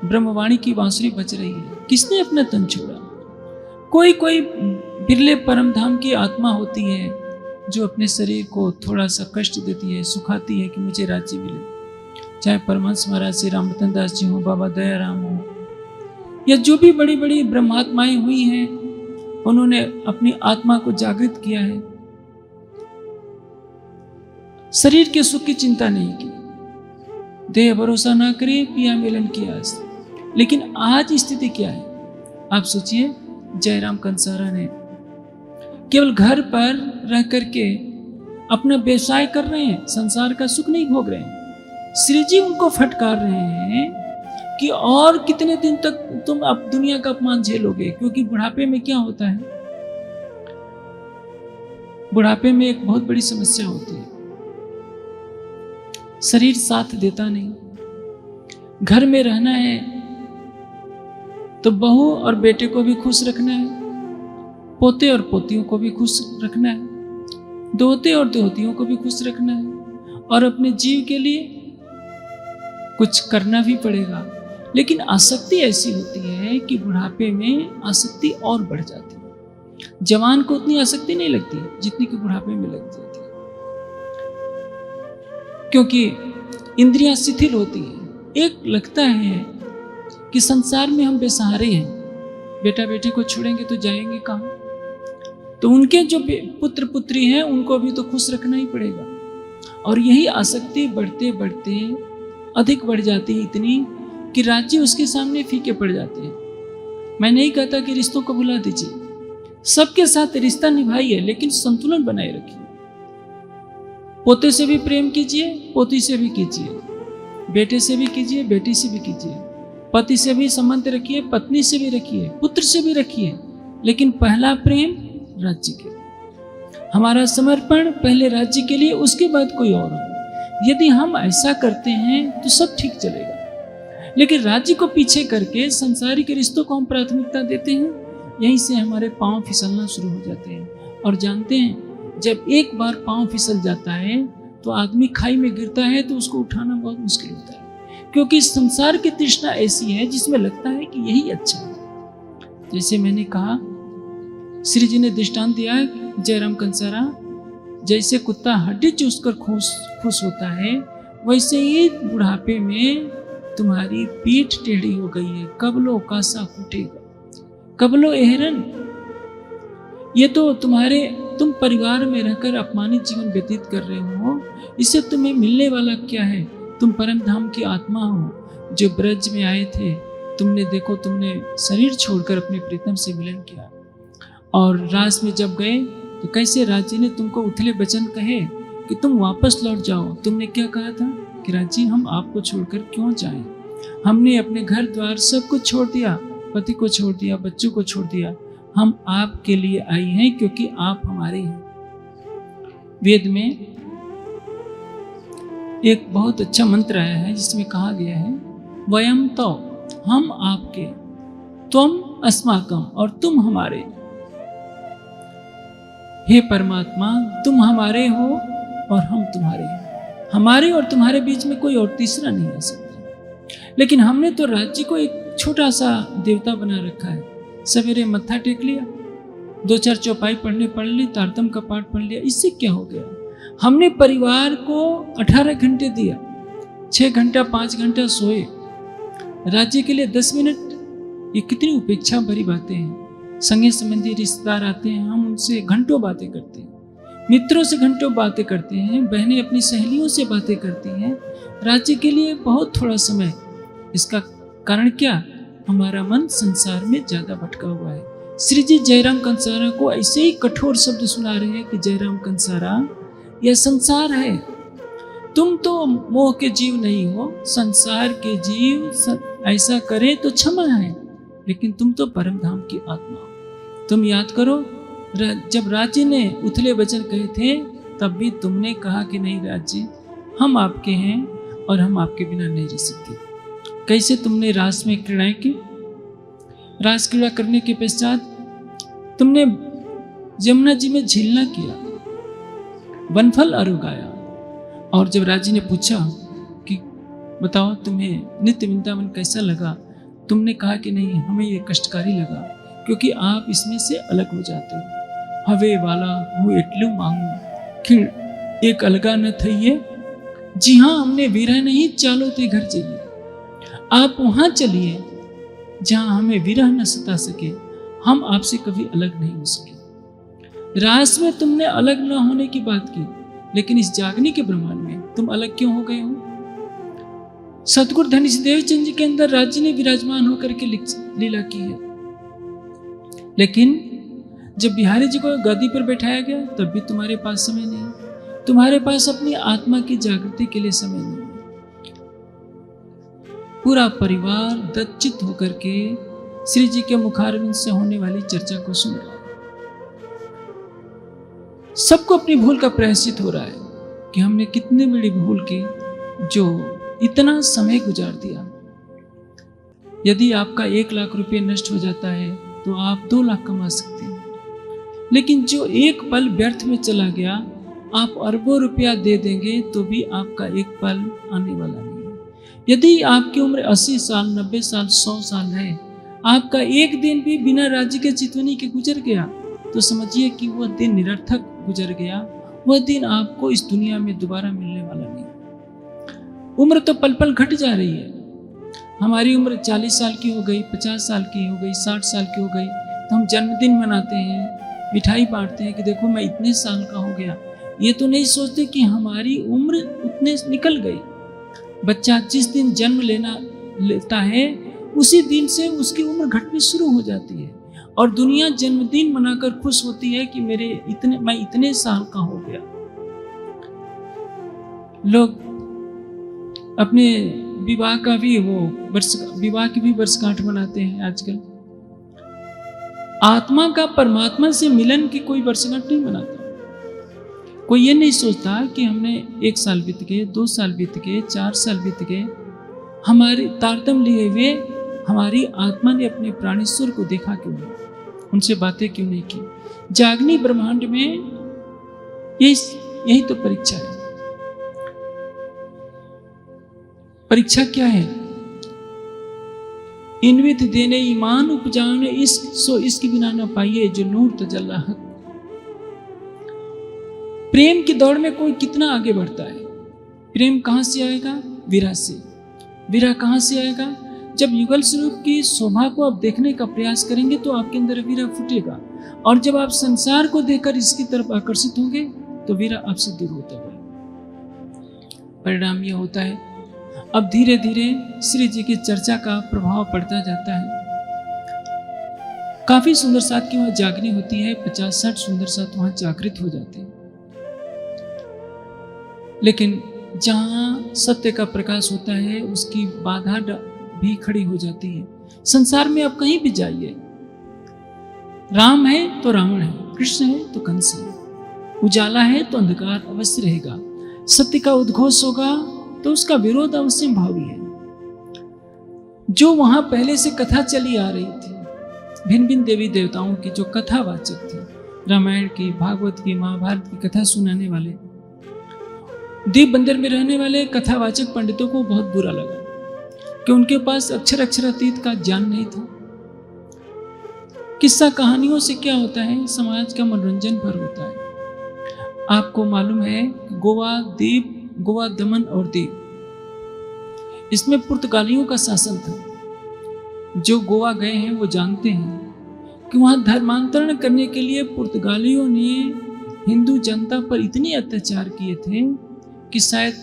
ब्रह्मवाणी की बांसुरी बज रही है। किसने अपना तन छोड़ा? कोई कोई बिरले परम धाम की आत्मा होती है जो अपने शरीर को थोड़ा सा कष्ट देती है, सुखाती है कि मुझे राज्य मिले। चाहे परमहंस महाराज श्री रामरतन दास जी हो, बाबा दयाराम हो, या जो भी बड़ी बड़ी ब्रह्मात्माएं हुई हैं, उन्होंने अपनी आत्मा को जागृत किया है। शरीर के सुख की चिंता नहीं की, देह भरोसा ना करे, पिया मिलन की आस। लेकिन आज स्थिति क्या है? आप सोचिए, जयराम कंसारा ने केवल घर पर रह करके अपना व्यवसाय कर रहे हैं, संसार का सुख नहीं भोग रहे हैं। श्री जी उनको फटकार रहे हैं कि और कितने दिन तक तुम अब दुनिया का अपमान झेलोगे, क्योंकि बुढ़ापे में क्या होता है, बुढ़ापे में एक बहुत बड़ी समस्या होती है, शरीर साथ देता नहीं। घर में रहना है तो बहू और बेटे को भी खुश रखना है, पोते और पोतियों को भी खुश रखना है, दोहते और दोहतियों को भी खुश रखना है, और अपने जीव के लिए कुछ करना भी पड़ेगा। लेकिन आसक्ति ऐसी होती है कि बुढ़ापे में आसक्ति और बढ़ जाती है। जवान को उतनी आसक्ति नहीं लगती जितनी कि बुढ़ापे में लग जाती है, क्योंकि इंद्रियां शिथिल होती है। एक लगता है कि संसार में हम बेसहारे हैं, बेटा बेटी को छोड़ेंगे तो जाएंगे कहाँ, तो उनके जो पुत्र पुत्री हैं उनको भी तो खुश रखना ही पड़ेगा। और यही आसक्ति बढ़ते बढ़ते अधिक बढ़ जाती है, इतनी कि राज्य उसके सामने फीके पड़ जाते हैं। मैं नहीं कहता कि रिश्तों को भुला दीजिए, सबके साथ रिश्ता निभाइए, लेकिन संतुलन बनाए रखिए। पोते से भी प्रेम कीजिए, पोती से भी कीजिए, बेटे से भी कीजिए, बेटी से भी कीजिए, पति से भी संबंध रखिए, पत्नी से भी रखिए, पुत्र से भी रखिए, लेकिन पहला प्रेम राज्य के लिए, हमारा समर्पण पहले राज्य के लिए, उसके बाद कोई और हो। यदि हम ऐसा करते हैं तो सब ठीक चलेगा। लेकिन राज्य को पीछे करके संसारिक रिश्तों को हम प्राथमिकता देते हैं, यहीं से हमारे पांव फिसलना शुरू हो जाते हैं। और जानते हैं, जब एक बार पांव फिसल जाता है तो आदमी खाई में गिरता है तो उसको उठाना बहुत मुश्किल होता है, क्योंकि संसार की तृष्णा ऐसी है जिसमें लगता है कि यही अच्छा है। जैसे मैंने कहा, श्री जी ने दृष्टांत दिया, जयराम कंसारा, जैसे कुत्ता हड्डी चूसकर खुश होता है, वैसे ही बुढ़ापे में तुम्हारी पीठ टेढ़ी हो गई है, कबलो कासा फूटेगा, कबलो एहरन। ये तो तुम परिवार में रहकर अपमानित जीवन व्यतीत कर रहे हो, इससे तुम्हें मिलने वाला क्या है? तुम परम धाम की आत्मा हो, जो ब्रज में आए थे। तुमने शरीर छोड़कर अपने प्रीतम से मिलन किया, और रास में जब गए तो कैसे राज्य ने तुमको उथले वचन कहे कि तुम वापस लौट जाओ। तुमने क्या कहा था कि राज्य, हम आपको छोड़कर क्यों जाएं? हमने अपने घर द्वार सब कुछ छोड़ दिया, पति को छोड़ दिया, बच्चों को छोड़ दिया, हम आपके लिए आई हैं क्योंकि आप हमारे हैं। वेद में एक बहुत अच्छा मंत्र आया है जिसमें कहा गया है, वयम तो, हम आपके, तुम अस्माकम, और तुम हमारे। हे परमात्मा, तुम हमारे हो और हम तुम्हारे हैं। हमारे और तुम्हारे बीच में कोई और तीसरा नहीं आ सकता। लेकिन हमने तो राज्य को एक छोटा सा देवता बना रखा है। सवेरे मत्था टेक लिया, 2-4 चौपाई पढ़ ली, तारतम का पाठ पढ़ लिया, इससे क्या हो गया? हमने परिवार को 18 घंटे दिया, 6 घंटा 5 घंटा सोए, राज्य के लिए 10 मिनट। ये कितनी उपेक्षा भरी बातें हैं। संगे संबंधी रिश्तेदार आते हैं, हम उनसे घंटों बातें करते हैं, मित्रों से घंटों बातें करते हैं, बहनें अपनी सहेलियों से बातें करती हैं, राज्य के लिए बहुत थोड़ा समय। इसका कारण क्या? हमारा मन संसार में ज्यादा भटका हुआ है। श्री जी जयराम कंसारा को ऐसे ही कठोर शब्द सुना रहे हैं कि जयराम कंसारा, यह संसार है, तुम तो मोह के जीव नहीं हो, संसार के जीव ऐसा करे तो क्षमा है, लेकिन तुम तो परम धाम की आत्मा हो। तुम याद करो, जब राज्य ने उथले वचन कहे थे, तब भी तुमने कहा कि नहीं राज्य, हम आपके हैं और हम आपके बिना नहीं रह सकते। कैसे तुमने रास में क्रीड़ाएं की। रास क्रीड़ा करने के पश्चात तुमने यमुना जी में झीलना किया, वनफल अरुगाया, और जब राजी ने पूछा कि बताओ तुम्हें नित्य वृंदावन कैसा लगा, तुमने कहा कि नहीं, हमें ये कष्टकारी लगा क्योंकि आप इसमें से अलग हो जाते हो। हवे वाला हूँ एटलू मांगू खिण एक अलगा न थईये। जी हाँ, हमने विरह नहीं, चालो ते घर जाइए। आप वहां चलिए जहां हमें विरह न सता सके, हम आपसे कभी अलग नहीं हो सके। रास में तुमने अलग न होने की बात की, लेकिन इस जागने के ब्रह्मांड में तुम अलग क्यों हो गए हो? सतगुरु धनीश देवचंद जी के अंदर राज्य ने विराजमान होकर के लीला की है, लेकिन जब बिहारी जी को गद्दी पर बैठाया गया तब भी तुम्हारे पास समय नहीं, तुम्हारे पास अपनी आत्मा की जागृति के लिए समय नहीं। पूरा परिवार दत्चित होकर के श्री जी के मुखारविंद से होने वाली चर्चा को सुन रहा है। सबको अपनी भूल का प्रायश्चित हो रहा है कि हमने कितनी बड़ी भूल की जो इतना समय गुजार दिया। यदि आपका 1 लाख रुपये नष्ट हो जाता है तो आप 2 लाख कमा सकते हैं, लेकिन जो एक पल व्यर्थ में चला गया, आप अरबों रुपया दे देंगे तो भी आपका एक पल आने वाला नहीं है। यदि आपकी उम्र 80 साल, 90 साल, 100 साल है, आपका एक दिन भी बिना राज्य के चितवनी के गुजर गया तो समझिए कि वह दिन निरर्थक गुजर गया। वह दिन आपको इस दुनिया में दोबारा मिलने वाला नहीं। उम्र तो पल पल घट जा रही है। हमारी उम्र 40 साल की हो गई, 50 साल की हो गई, 60 साल की हो गई तो हम जन्मदिन मनाते हैं, मिठाई बांटते हैं कि देखो मैं इतने साल का हो गया। ये तो नहीं सोचते कि हमारी उम्र उतने निकल गई। बच्चा जिस दिन जन्म लेता है उसी दिन से उसकी उम्र घटनी शुरू हो जाती है और दुनिया जन्मदिन मनाकर खुश होती है कि मैं इतने साल का हो गया। लोग अपने विवाह की भी वर्षगांठ मनाते हैं आजकल। आत्मा का परमात्मा से मिलन की कोई वर्षगांठ नहीं मनाता। कोई ये नहीं सोचता कि हमने 1 साल बीत गए, 2 साल बीत गए, 4 साल बीत गए, हमारे तारतम्य लिए हुए हमारी आत्मा ने अपने प्राणेश्वर को देखा क्यों नहीं, उनसे बातें क्यों नहीं की। जागनी ब्रह्मांड में यही तो परीक्षा है। परीक्षा क्या है? इनवित देने ईमान उपजाने इश्क, सो इसके बिना न पाइए जो नूर तजल्ला हक। प्रेम की दौड़ में कोई कितना आगे बढ़ता है। प्रेम कहां से आएगा? विरह से। विरह कहां से आएगा? जब युगल स्वरूप की शोभा को आप देखने का प्रयास करेंगे तो आपके अंदर विरह फूटेगा, और जब आप संसार को देखकर इसकी तरफ आकर्षित होंगे तो विरह आपसे दूर होता है। परिणाम यह होता है अब धीरे धीरे श्री जी की चर्चा का प्रभाव पड़ता जाता है। काफी सुंदर साथ की वहां जागनी होती है, 50-60 सुंदर साथ वहां जागृत हो जाते हैं। लेकिन जहां सत्य का प्रकाश होता है उसकी बाधा भी खड़ी हो जाती है। संसार में आप कहीं भी जाइए, राम है तो रावण है, कृष्ण है तो कंस है, उजाला है तो अंधकार अवश्य रहेगा, सत्य का उद्घोष होगा तो उसका विरोध अवश्य भावी है। जो वहां पहले से कथा चली आ रही थी, भिन्न भिन्न देवी देवताओं की जो कथावाचक थे, रामायण की, भागवत की, महाभारत की कथा सुनाने वाले, दीप बंदर में रहने वाले कथावाचक पंडितों को बहुत बुरा लगा कि उनके पास अक्षरातीत का ज्ञान नहीं था। किस्सा कहानियों से क्या होता है? समाज का मनोरंजन भर होता है। आपको मालूम है गोवा, दमन और दीव, इसमें पुर्तगालियों का शासन था। जो गोवा गए हैं वो जानते हैं कि वहां धर्मांतरण करने के लिए पुर्तगालियों ने हिंदू जनता पर इतने अत्याचार किए थे कि शायद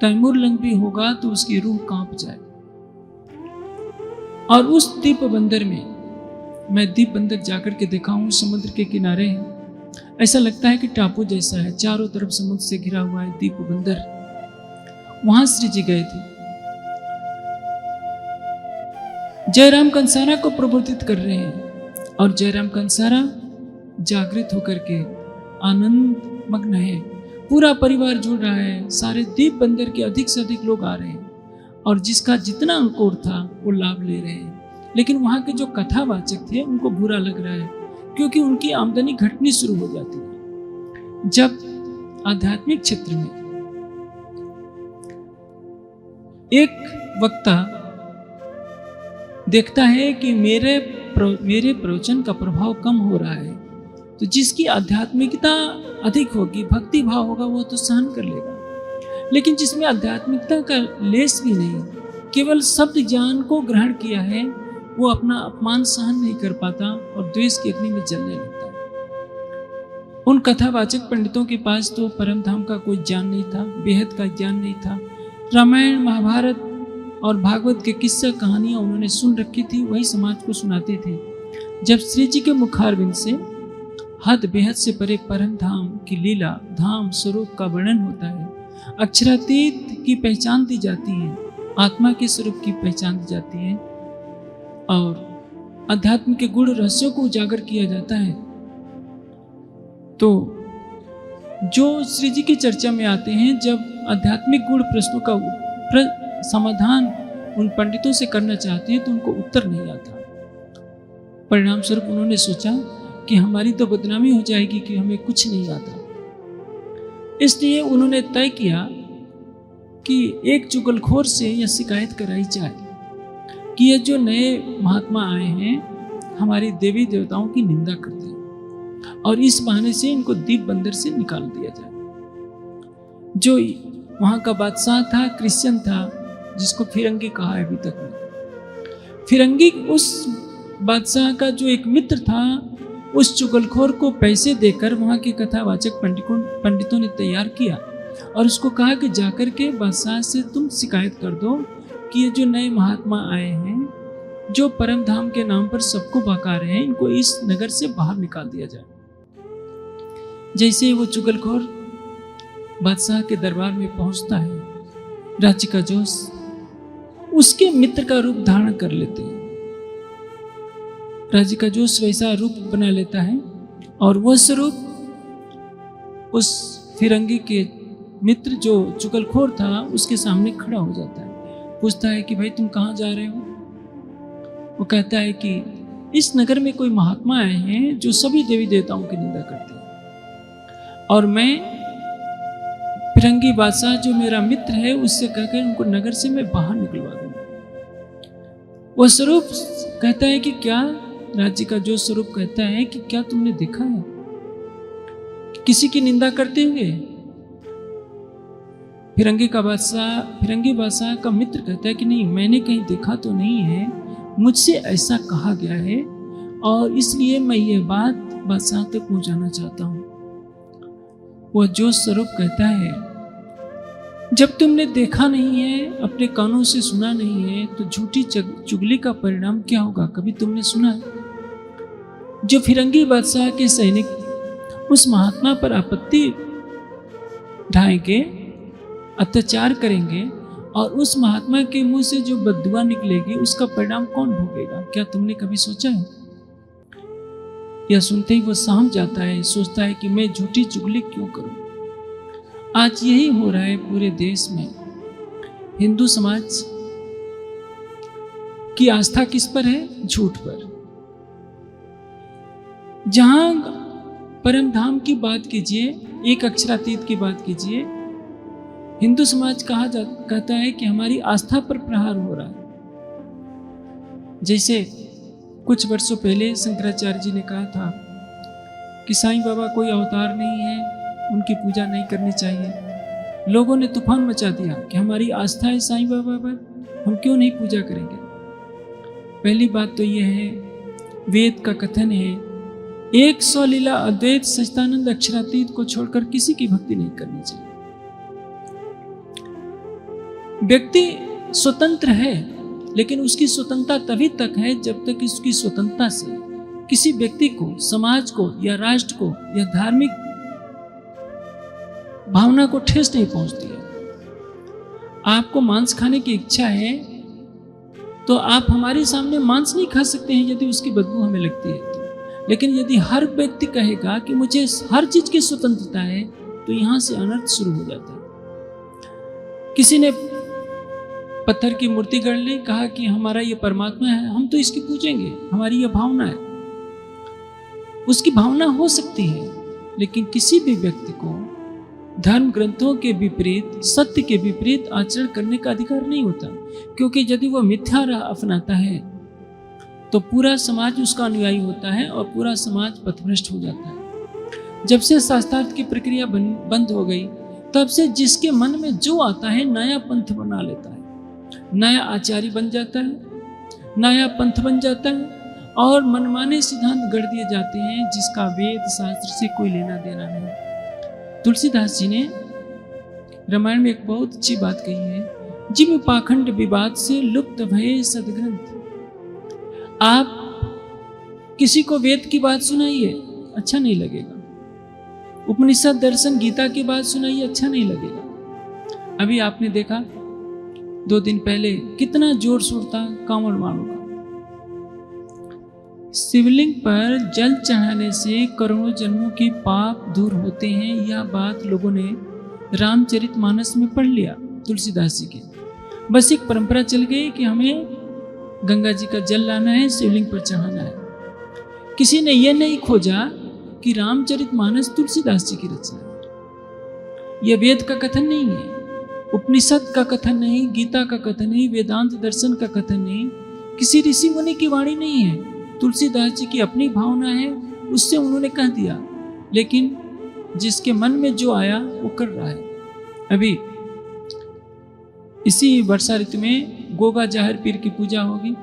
तैमूर लंग भी होगा तो उसकी रूह कांप जाए। और उस दीप बंदर में, मैं दीप बंदर जाकर के देखा हूं, समुद्र के किनारे है, ऐसा लगता है कि टापू जैसा है, चारों तरफ समुद्र से घिरा हुआ है दीप बंदर। वहां श्री जी गए थे, जयराम कंसारा को प्रबोधित कर रहे हैं और जयराम कंसारा जागृत होकर के आनंद मग्न है। पूरा परिवार जुड़ रहा है, सारे दीप बंदर के अधिक से अधिक लोग आ रहे हैं और जिसका जितना अंकुर था वो लाभ ले रहे हैं। लेकिन वहां के जो कथावाचक थे उनको बुरा लग रहा है क्योंकि उनकी आमदनी घटनी शुरू हो जाती है। जब आध्यात्मिक क्षेत्र में एक वक्ता देखता है कि मेरे प्रवचन का प्रभाव कम हो रहा है, तो जिसकी आध्यात्मिकता अधिक होगी, भक्ति भाव होगा, वो तो सहन कर लेगा। लेकिन जिसमें आध्यात्मिकता का लेस भी नहीं, केवल शब्द ज्ञान को ग्रहण किया है, वो अपना अपमान सहन नहीं कर पाता और द्वेष की अग्नि में जलने लगता है। उन कथावाचक पंडितों के पास तो परम धाम का कोई ज्ञान नहीं था, बेहद का ज्ञान नहीं था। रामायण, महाभारत और भागवत के किस्सा कहानियां उन्होंने सुन रखी थी, वही समाज को सुनाते थे। जब श्री जी के मुखारविंद से हद बेहद से परे परम धाम की लीला, धाम स्वरूप का वर्णन होता है, अक्षरातीत की पहचान दी जाती है, आत्मा के स्वरूप की पहचान दी जाती है और अध्यात्म के गुण रहस्यों को उजागर किया जाता है, तो जो श्री जी की चर्चा में आते हैं, जब आध्यात्मिक गुण प्रश्नों का समाधान उन पंडितों से करना चाहते हैं तो उनको उत्तर नहीं आता। परिणाम स्वरूप उन्होंने सोचा कि हमारी तो बदनामी हो जाएगी कि हमें कुछ नहीं आता। इसलिए उन्होंने तय किया कि एक चुगलखोर से यह शिकायत कराई जाए कि ये जो नए महात्मा आए हैं हमारी देवी देवताओं की निंदा करते हैं और इस बहाने से इनको दीप बंदर से निकाल दिया जाए। जो वहाँ का बादशाह था, क्रिश्चियन था, जिसको फिरंगी कहा है अभी तक में। फिरंगी उस बादशाह का जो एक मित्र था, उस चुगलखोर को पैसे देकर वहाँ के कथावाचक पंडितों ने तैयार किया और उसको कहा कि जाकर के बादशाह से तुम शिकायत कर दो कि ये जो नए महात्मा आए हैं, जो परम धाम के नाम पर सबको बहका रहे हैं, इनको इस नगर से बाहर निकाल दिया जाए। जैसे ही वो चुगलखोर बादशाह के दरबार में पहुंचता है, राज्य का जोश उसके मित्र का रूप धारण कर लेते हैं। राज्य का जोश वैसा रूप बना लेता है और वह स्वरूप उस फिरंगी के मित्र जो चुगलखोर था उसके सामने खड़ा हो जाता है। पूछता है कि भाई तुम कहाँ जा रहे हो? वो कहता है कि इस नगर में कोई महात्मा आए हैं जो सभी देवी देवताओं की निंदा करते हैं और मैं फिरंगी बादशाह जो मेरा मित्र है उससे कहकर उनको नगर से मैं बाहर निकलवा दूंगा। वह स्वरूप कहता है कि क्या, राज्य का जो स्वरूप कहता है कि क्या तुमने देखा है किसी की निंदा करते हुए? फिरंगी बादशाह का मित्र कहता है कि नहीं, मैंने कहीं देखा तो नहीं है, मुझसे ऐसा कहा गया है और इसलिए मैं ये बात बादशाह तक पहुंचाना चाहता हूं। वह जो स्वरूप कहता है, जब तुमने देखा नहीं है, अपने कानों से सुना नहीं है, तो झूठी चुगली का परिणाम क्या होगा, कभी तुमने सुना? जो फिरंगी बादशाह के सैनिक उस महात्मा पर आपत्ति ढाएंगे, अत्याचार करेंगे और उस महात्मा के मुंह से जो बद्दुआ निकलेगी उसका परिणाम कौन भोगेगा, क्या तुमने कभी सोचा है? यह सुनते ही वो सहम जाता है, सोचता है कि मैं झूठी चुगली क्यों करूं। आज यही हो रहा है पूरे देश में। हिंदू समाज की आस्था किस पर है? झूठ पर। जहां परम धाम की बात कीजिए, एक अक्षरातीत की बात कीजिए, हिंदू समाज कहता है कि हमारी आस्था पर प्रहार हो रहा है। जैसे कुछ वर्षों पहले शंकराचार्य जी ने कहा था कि साईं बाबा कोई अवतार नहीं है, उनकी पूजा नहीं करनी चाहिए। लोगों ने तूफान मचा दिया कि हमारी आस्था है साईं बाबा पर, हम क्यों नहीं पूजा करेंगे। पहली बात तो यह है, वेद का कथन है, एक स्वलीला अद्वैत सच्चिदानंद अक्षरातीत को छोड़कर किसी की भक्ति नहीं करनी चाहिए। व्यक्ति स्वतंत्र है, लेकिन उसकी स्वतंत्रता तभी तक है जब तक उसकी स्वतंत्रता से किसी व्यक्ति को, समाज को या राष्ट्र को या धार्मिक भावना को ठेस नहीं पहुंचती है। आपको मांस खाने की इच्छा है तो आप हमारे सामने मांस नहीं खा सकते हैं यदि उसकी बदबू हमें लगती है तो। लेकिन यदि हर व्यक्ति कहेगा कि मुझे हर चीज की स्वतंत्रता है, तो यहां से अनर्थ शुरू हो जाता है। किसी ने पत्थर की मूर्ति गढ़ ली, कहा कि हमारा ये परमात्मा है, हम तो इसकी पूजेंगे, हमारी ये भावना है। उसकी भावना हो सकती है, लेकिन किसी भी व्यक्ति को धर्म ग्रंथों के विपरीत, सत्य के विपरीत आचरण करने का अधिकार नहीं होता, क्योंकि यदि वह मिथ्या राह अपनाता है तो पूरा समाज उसका अनुयायी होता है और पूरा समाज पथभ्रष्ट हो जाता है। जब से शास्त्रार्थ की प्रक्रिया बंद हो गई, तब से जिसके मन में जो आता है नया पंथ बना लेता है, नया आचार्य बन जाता है, नया पंथ बन जाता है और मनमाने सिद्धांत गढ़ दिए जाते हैं जिसका वेद शास्त्र से कोई लेना देना नहीं। तुलसीदास जी ने रामायण में एक बहुत अच्छी बात कही है, जिम पाखंड विवाद से लुप्त भये सदग्रंथ। आप किसी को वेद की बात सुनाइए, अच्छा नहीं लगेगा। उपनिषद, दर्शन, गीता की बात सुनाइए, अच्छा नहीं लगेगा। अभी आपने देखा 2 दिन पहले कितना जोर शोर था कांवड़ वालों का। शिवलिंग पर जल चढ़ाने से करोड़ों जन्मों के पाप दूर होते हैं, यह बात लोगों ने रामचरितमानस में पढ़ लिया तुलसीदास जी के। बस एक परंपरा चल गई कि हमें गंगा जी का जल लाना है, शिवलिंग पर चढ़ाना है। किसी ने यह नहीं खोजा कि रामचरितमानस तुलसीदास जी की रचना है। यह वेद का कथन नहीं है, उपनिषद का कथन नहीं, गीता का कथन नहीं, वेदांत दर्शन का कथन नहीं, किसी ऋषि मुनि की वाणी नहीं है। तुलसीदास जी की अपनी भावना है, उससे उन्होंने कह दिया, लेकिन जिसके मन में जो आया वो कर रहा है। अभी इसी वर्षा ऋतु में गोगा जाहिर पीर की पूजा होगी।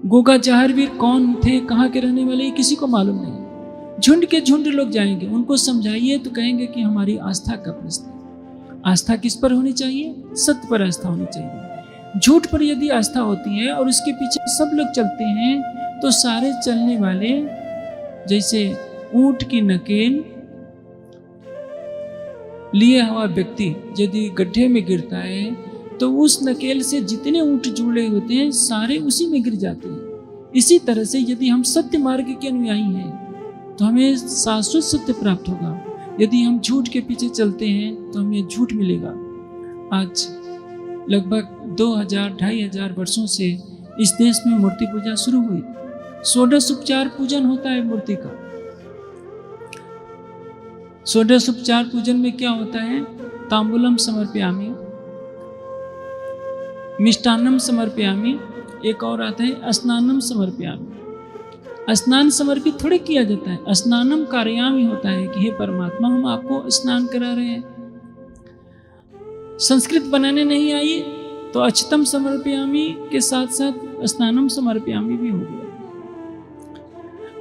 गोगा जाहिर पीर कौन थे, कहाँ के रहने वाले, किसी को मालूम नहीं। झुंड के झुंड लोग जाएंगे, उनको समझाइए तो कहेंगे कि हमारी आस्था का प्रश्न है। आस्था किस पर होनी चाहिए? सत्य पर आस्था होनी चाहिए। झूठ पर यदि आस्था होती है और उसके पीछे सब लोग चलते हैं तो सारे चलने वाले जैसे ऊंट की नकेल लिए हुआ व्यक्ति यदि गड्ढे में गिरता है तो उस नकेल से जितने ऊंट जुड़े होते हैं सारे उसी में गिर जाते हैं। इसी तरह से यदि हम सत्य मार्ग के अनुयायी हैं तो हमें शाश्वत सत्य प्राप्त होगा। यदि हम झूठ के पीछे चलते हैं तो हमें झूठ मिलेगा। आज लगभग 2000-2500 वर्षों से इस देश में मूर्ति पूजा शुरू हुई। षोडश उपचार पूजन होता है मूर्ति का। षोडश उपचार पूजन में क्या होता है? तांबूलम समर्पयामि, मिष्टान्नम समर्पयामि, एक और आता है स्नानम समर्पयामि। स्नान समर्पित थोड़े किया जाता है, स्नानम कारयामि होता है कि हे परमात्मा हम आपको स्नान करा रहे हैं। संस्कृत बनाने नहीं आई तो अक्षतम समर्पयामि के साथ साथ स्नानम समर्पयामि भी हो गया।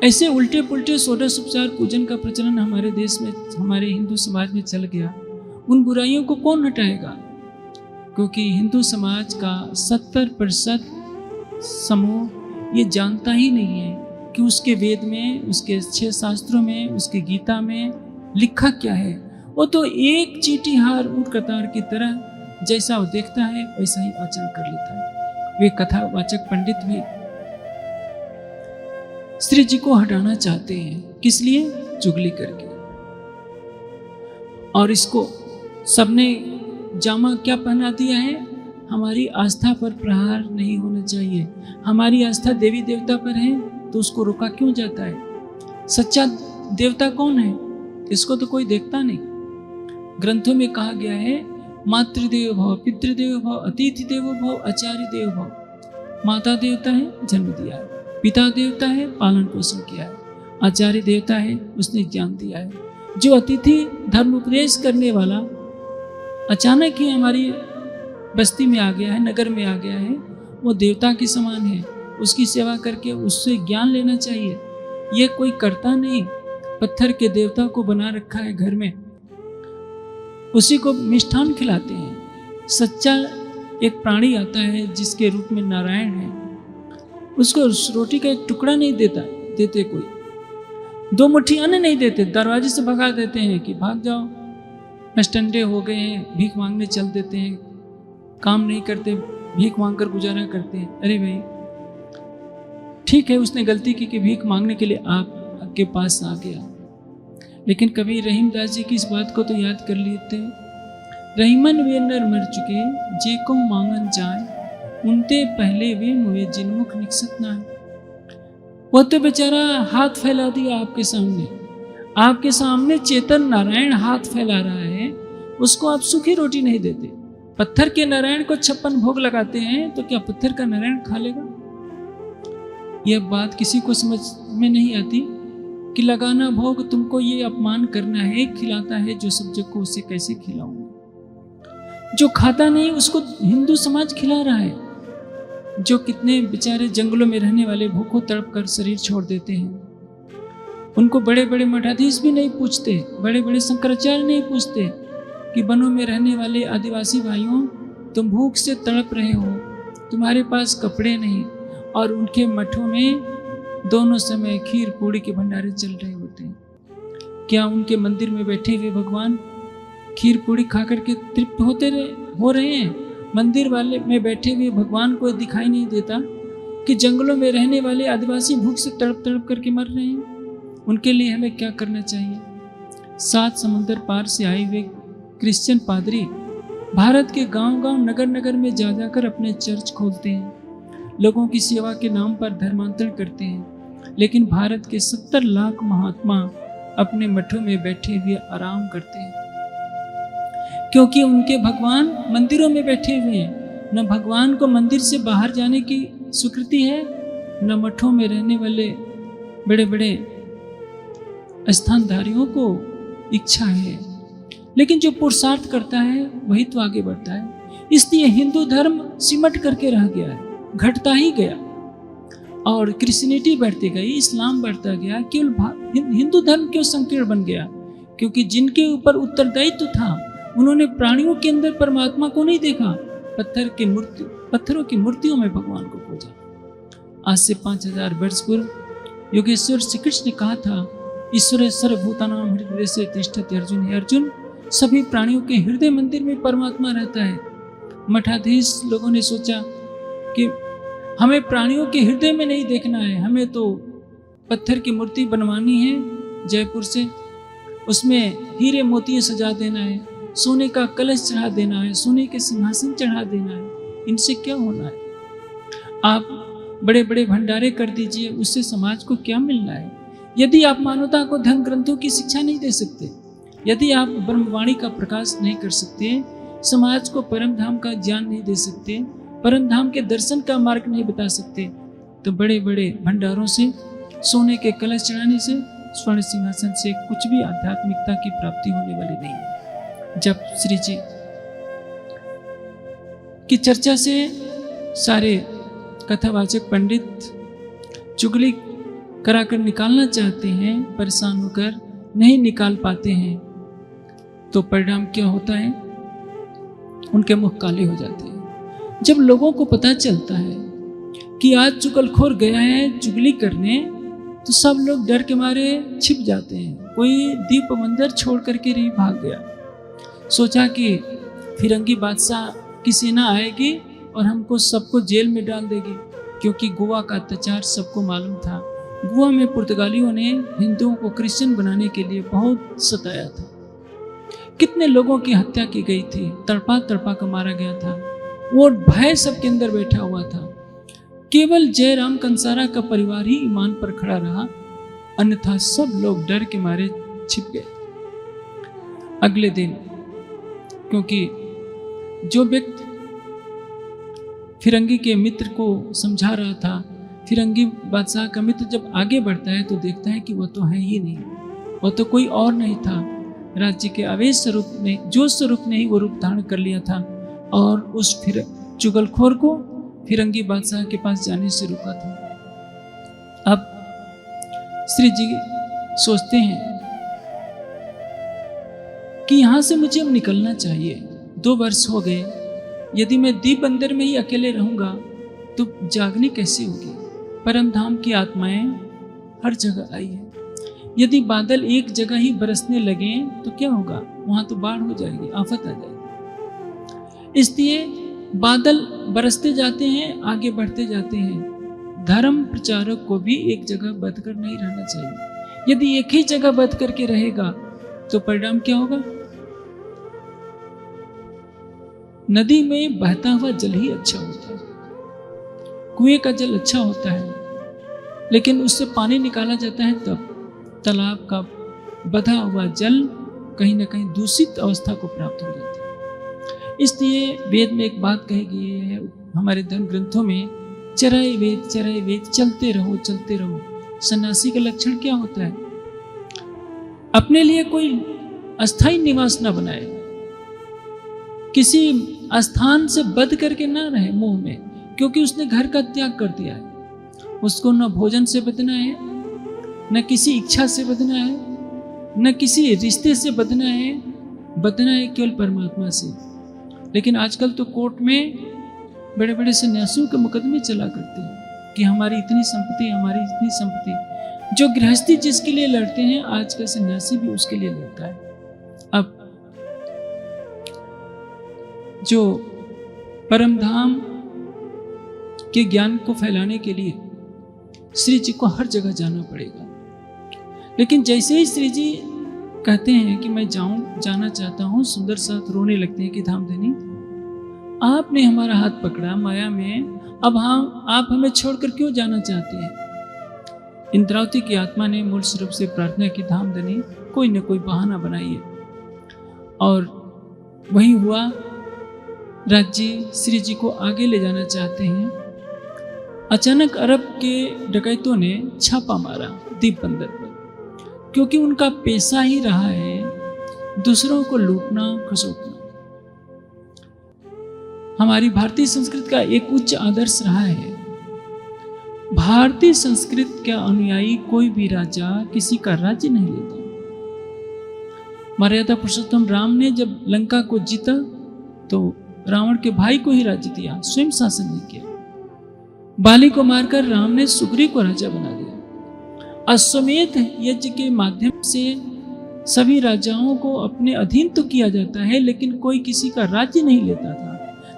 ऐसे उल्टे पुल्टे षोडश उपचार पूजन का प्रचलन हमारे देश में, हमारे हिंदू समाज में चल गया। उन बुराइयों को कौन हटाएगा? क्योंकि हिंदू समाज का 70% समूह ये जानता ही नहीं है कि उसके वेद में, उसके 6 शास्त्रों में, उसके गीता में लिखा क्या है। वो तो एक चीटी हार ऊंट कतार की तरह जैसा वो देखता है वैसा ही आचरण कर लेता है। वे कथावाचक पंडित भी श्री जी को हटाना चाहते हैं। किस लिए? चुगली करके। और इसको सबने जामा क्या पहना दिया है? हमारी आस्था पर प्रहार नहीं होना चाहिए। हमारी आस्था देवी देवता पर है तो उसको रोका क्यों जाता है? सच्चा देवता कौन है? इसको तो कोई देखता नहीं। ग्रंथों में कहा गया है मातृदेव भव, पितृदेव भव, अतिथि देवो भव, आचार्य देव भव। माता देवता है, जन्म दिया है। पिता देवता है, पालन पोषण किया है। आचार्य देवता है, उसने ज्ञान दिया है। जो अतिथि धर्म उपदेश करने वाला अचानक ही हमारी बस्ती में आ गया है, नगर में आ गया है, वो देवता के समान है। उसकी सेवा करके उससे ज्ञान लेना चाहिए। ये कोई करता नहीं। पत्थर के देवता को बना रखा है घर में, उसी को मिष्ठान खिलाते हैं। सच्चा एक प्राणी आता है जिसके रूप में नारायण है, उसको रोटी का एक टुकड़ा नहीं देते कोई। 2 मुट्ठी अन्न नहीं देते, दरवाजे से भगा देते हैं कि भाग जाओ, मस्टंडे हो गए हैं, भीख मांगने चल देते हैं, काम नहीं करते, भीख मांगकर गुजारा करते हैं। अरे भाई ठीक है, उसने गलती की कि भीख मांगने के लिए आपके पास आ गया, लेकिन कभी रहीमदास जी की इस बात को तो याद कर लेते। रहीमन वे नर मर चुके जे को मांगन जाए, उनते पहले वे मुए जिनमुख निकसत ना। वो तो बेचारा हाथ फैला दिया आपके सामने, आपके सामने चेतन नारायण हाथ फैला रहा है, उसको आप सूखी रोटी नहीं देते। पत्थर के नारायण को 56 भोग लगाते हैं, तो क्या पत्थर का नारायण खा लेगा? यह बात किसी को समझ में नहीं आती कि लगाना भोग, तुमको ये अपमान करना है। खिलाता है जो सब जग को, उसे कैसे खिलाऊंगा? जो खाता नहीं उसको हिंदू समाज खिला रहा है। जो कितने बेचारे जंगलों में रहने वाले भूखों तड़प कर शरीर छोड़ देते हैं, उनको बड़े बड़े मठाधीश भी नहीं पूछते, बड़े बड़े शंकराचार्य नहीं पूछते कि वनों में रहने वाले आदिवासी भाइयों, तुम भूख से तड़प रहे हो, तुम्हारे पास कपड़े नहीं, और उनके मठों में दोनों समय खीर पूड़ी के भंडारे चल रहे होते हैं। क्या उनके मंदिर में बैठे हुए भगवान खीर पूड़ी खा करके तृप्त हो रहे हैं? मंदिर वाले में बैठे हुए भगवान को दिखाई नहीं देता कि जंगलों में रहने वाले आदिवासी भूख से तड़प तड़प करके मर रहे हैं? उनके लिए हमें क्या करना चाहिए? 7 समुंदर पार से आए हुए क्रिश्चियन पादरी भारत के गांव-गांव, नगर-नगर में जा जाकर अपने चर्च खोलते हैं, लोगों की सेवा के नाम पर धर्मांतरण करते हैं, लेकिन भारत के 70 लाख महात्मा अपने मठों में बैठे हुए आराम करते हैं, क्योंकि उनके भगवान मंदिरों में बैठे हुए हैं। न भगवान को मंदिर से बाहर जाने की स्वीकृति है, न मठों में रहने वाले बड़े बड़े स्थानधारियों को इच्छा है। लेकिन जो पुरुषार्थ करता है वही तो आगे बढ़ता है। इसलिए हिंदू धर्म सिमट करके रह गया है, घटता ही गया, और क्रिश्चियनिटी बढ़ती गई, इस्लाम बढ़ता गया। केवल हिंदू धर्म क्यों संकीर्ण बन गया? क्योंकि जिनके ऊपर उत्तरदायित्व था, उन्होंने प्राणियों के अंदर परमात्मा को नहीं देखा, पत्थरों की मूर्तियों में भगवान को खोजा। आज से 5000 वर्ष पूर्व योगेश्वर श्री कृष्ण ने कहा था, ईश्वर सर्वभूतानां हृदय से तिष्ठति अर्जुन। हे अर्जुन, सभी प्राणियों के हृदय मंदिर में परमात्मा रहता है। मठाधीश लोगों ने सोचा कि हमें प्राणियों के हृदय में नहीं देखना है, हमें तो पत्थर की मूर्ति बनवानी है जयपुर से, उसमें हीरे मोती सजा देना है, सोने का कलश चढ़ा देना है, सोने के सिंहासन चढ़ा देना है। इनसे क्या होना है? आप बड़े बड़े भंडारे कर दीजिए, उससे समाज को क्या मिलना है? यदि आप मानवता को धर्म ग्रंथों की शिक्षा नहीं दे सकते, यदि आप ब्रह्मवाणी का प्रकाश नहीं कर सकते, समाज को परम धाम का ज्ञान नहीं दे सकते, परम धाम के दर्शन का मार्ग नहीं बता सकते, तो बड़े बड़े भंडारों से, सोने के कलश चढ़ाने से, स्वर्ण सिंहासन से कुछ भी आध्यात्मिकता की प्राप्ति होने वाली नहीं है। जब श्री जी की चर्चा से सारे कथावाचक पंडित चुगली कराकर निकालना चाहते हैं, परेशान होकर नहीं निकाल पाते हैं, तो परिणाम क्या होता है? उनके मुख काले हो जाते हैं। जब लोगों को पता चलता है कि आज चुगलखोर गया है चुगली करने, तो सब लोग डर के मारे छिप जाते हैं। कोई दीप मंदिर छोड़ करके नहीं भाग गया, सोचा कि फिरंगी बादशाह की सेना आएगी और हमको सबको जेल में डाल देगी, क्योंकि गोवा का अत्याचार सबको मालूम था। गोवा में पुर्तगालियों ने हिंदुओं को क्रिश्चियन बनाने के लिए बहुत सताया था। कितने लोगों की हत्या की गई थी, तड़पा तड़पा कर मारा गया था। वो भय सबके अंदर बैठा हुआ था। केवल जयराम कंसारा का परिवार ही ईमान पर खड़ा रहा, अन्यथा सब लोग डर के मारे छिप गए। अगले दिन, क्योंकि जो व्यक्ति फिरंगी के मित्र को समझा रहा था, फिरंगी बादशाह का मित्र जब आगे बढ़ता है तो देखता है कि वह तो है ही नहीं, वह तो कोई और नहीं था। राज्य के आवेश स्वरूप ने, जो स्वरूप ने ही वो रूप धारण कर लिया था, और उस फिर चुगलखोर को फिरंगी बादशाह के पास जाने से रोका था। अब श्री जी सोचते हैं कि यहाँ से मुझे अब निकलना चाहिए। 2 वर्ष हो गए, यदि मैं दीप बंदर में ही अकेले रहूँगा तो जागनी कैसे होगी? परम धाम की आत्माएं हर जगह आई है। यदि बादल एक जगह ही बरसने लगे तो क्या होगा? वहाँ तो बाढ़ हो जाएगी, आफत आ जाएगी। इसलिए बादल बरसते जाते हैं, आगे बढ़ते जाते हैं। धर्म प्रचारक को भी एक जगह बंद कर नहीं रहना चाहिए। यदि एक ही जगह बंद करके रहेगा तो परिणाम क्या होगा? नदी में बहता हुआ जल ही अच्छा होता है, कुएं का जल अच्छा होता है, लेकिन उससे पानी निकाला जाता है तब तालाब का बधा हुआ जल कहीं ना कहीं दूषित अवस्था को प्राप्त हो जाता है। इसलिए वेद में एक बात कही गई है, हमारे धर्म ग्रंथों में, चराय वेद, चलते रहो। सन्यासी का लक्षण क्या होता है? अपने लिए कोई अस्थाई निवास न बनाए, किसी स्थान से बंध करके ना रहे मोह में, क्योंकि उसने घर का त्याग कर दिया है। उसको न भोजन से बंधना है, न किसी इच्छा से बंधना है, न किसी रिश्ते से बंधना है केवल परमात्मा से। लेकिन आजकल तो कोर्ट में बड़े बड़े सन्यासियों के मुकदमे चला करते हैं कि हमारी इतनी संपत्ति। जो गृहस्थी जिसके लिए लड़ते हैं, आज का सन्यासी भी उसके लिए लड़ता है। अब जो परम धाम के ज्ञान को फैलाने के लिए श्री जी को हर जगह जाना पड़ेगा। लेकिन जैसे ही श्री जी कहते हैं कि मैं जाना चाहता हूँ, सुंदर साथ रोने लगते हैं कि धामधनी, आपने हमारा हाथ पकड़ा माया में, अब आप हमें छोड़कर क्यों जाना चाहते हैं? इंद्रावती की आत्मा ने मूल स्वरूप से प्रार्थना की, धामधनी कोई न कोई बहाना बनाइए। और वही हुआ। राज्य श्री जी को आगे ले जाना चाहते हैं। अचानक अरब के डकैतों ने छापा मारा दीप बंदर पर, क्योंकि उनका पेशा ही रहा है दूसरों को लूटना खसोटना। हमारी भारतीय संस्कृति का एक उच्च आदर्श रहा है। भारतीय संस्कृति का अनुयायी कोई भी राजा किसी का राज्य नहीं लेता। मर्यादा पुरुषोत्तम राम ने जब लंका को जीता तो रावण के भाई को ही राज्य दिया, स्वयं शासन नहीं किया। बाली को मारकर राम ने सुग्रीव को राजा बना दिया। अश्वमेध यज्ञ के माध्यम से सभी राजाओं को अपने अधीन तो किया जाता है, लेकिन कोई किसी का राज्य नहीं लेता था।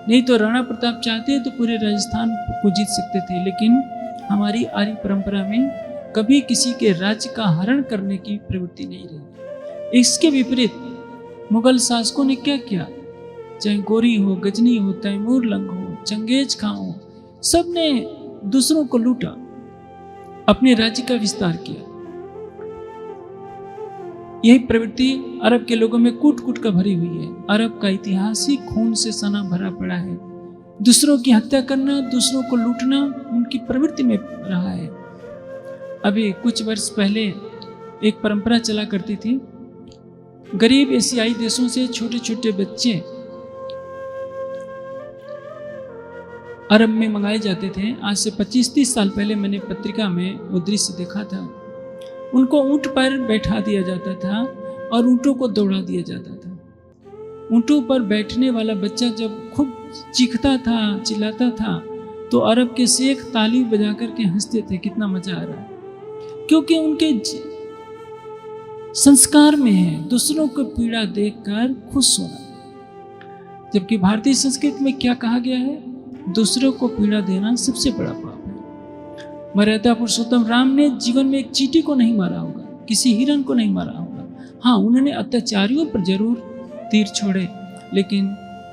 नहीं तो राणा प्रताप चाहते तो पूरे राजस्थान को जीत सकते थे, लेकिन हमारी आर्य परंपरा में कभी किसी के राज्य का हरण करने की प्रवृत्ति नहीं रही। इसके विपरीत मुगल शासकों ने क्या किया? चाहे गोरी हो, गजनी हो, तैमूर लंग हो, चंगेज खां हो, सब ने दूसरों को लूटा, अपने राज्य का विस्तार किया। यही प्रवृत्ति अरब के लोगों में कूट कूट कर भरी हुई है। अरब का इतिहास ही खून से सना भरा पड़ा है। दूसरों की हत्या करना, दूसरों को लूटना उनकी प्रवृत्ति में रहा है। अभी कुछ वर्ष पहले एक परंपरा चला करती थी, गरीब एशियाई देशों से छोटे छोटे बच्चे अरब में मंगाए जाते थे। आज से 25-30 साल पहले मैंने पत्रिका में वो दृश्य देखा था। उनको ऊंट पर बैठा दिया जाता था और ऊंटों को दौड़ा दिया जाता था। ऊंटों पर बैठने वाला बच्चा जब खूब चीखता था, चिल्लाता था, तो अरब के शेख ताली बजा करके हंसते थे, कितना मजा आ रहा है, क्योंकि उनके संस्कार में है दूसरों को पीड़ा देखकर खुश होना। जबकि भारतीय संस्कृति में क्या कहा गया है? दूसरों को पीड़ा देना सबसे बड़ा पाप है। मर्यादा पुरुषोत्तम राम ने जीवन में एक चींटी को नहीं मारा होगा, किसी हिरन को नहीं मारा होगा। हाँ, उन्होंने अत्याचारियों पर जरूर तीर छोड़े, लेकिन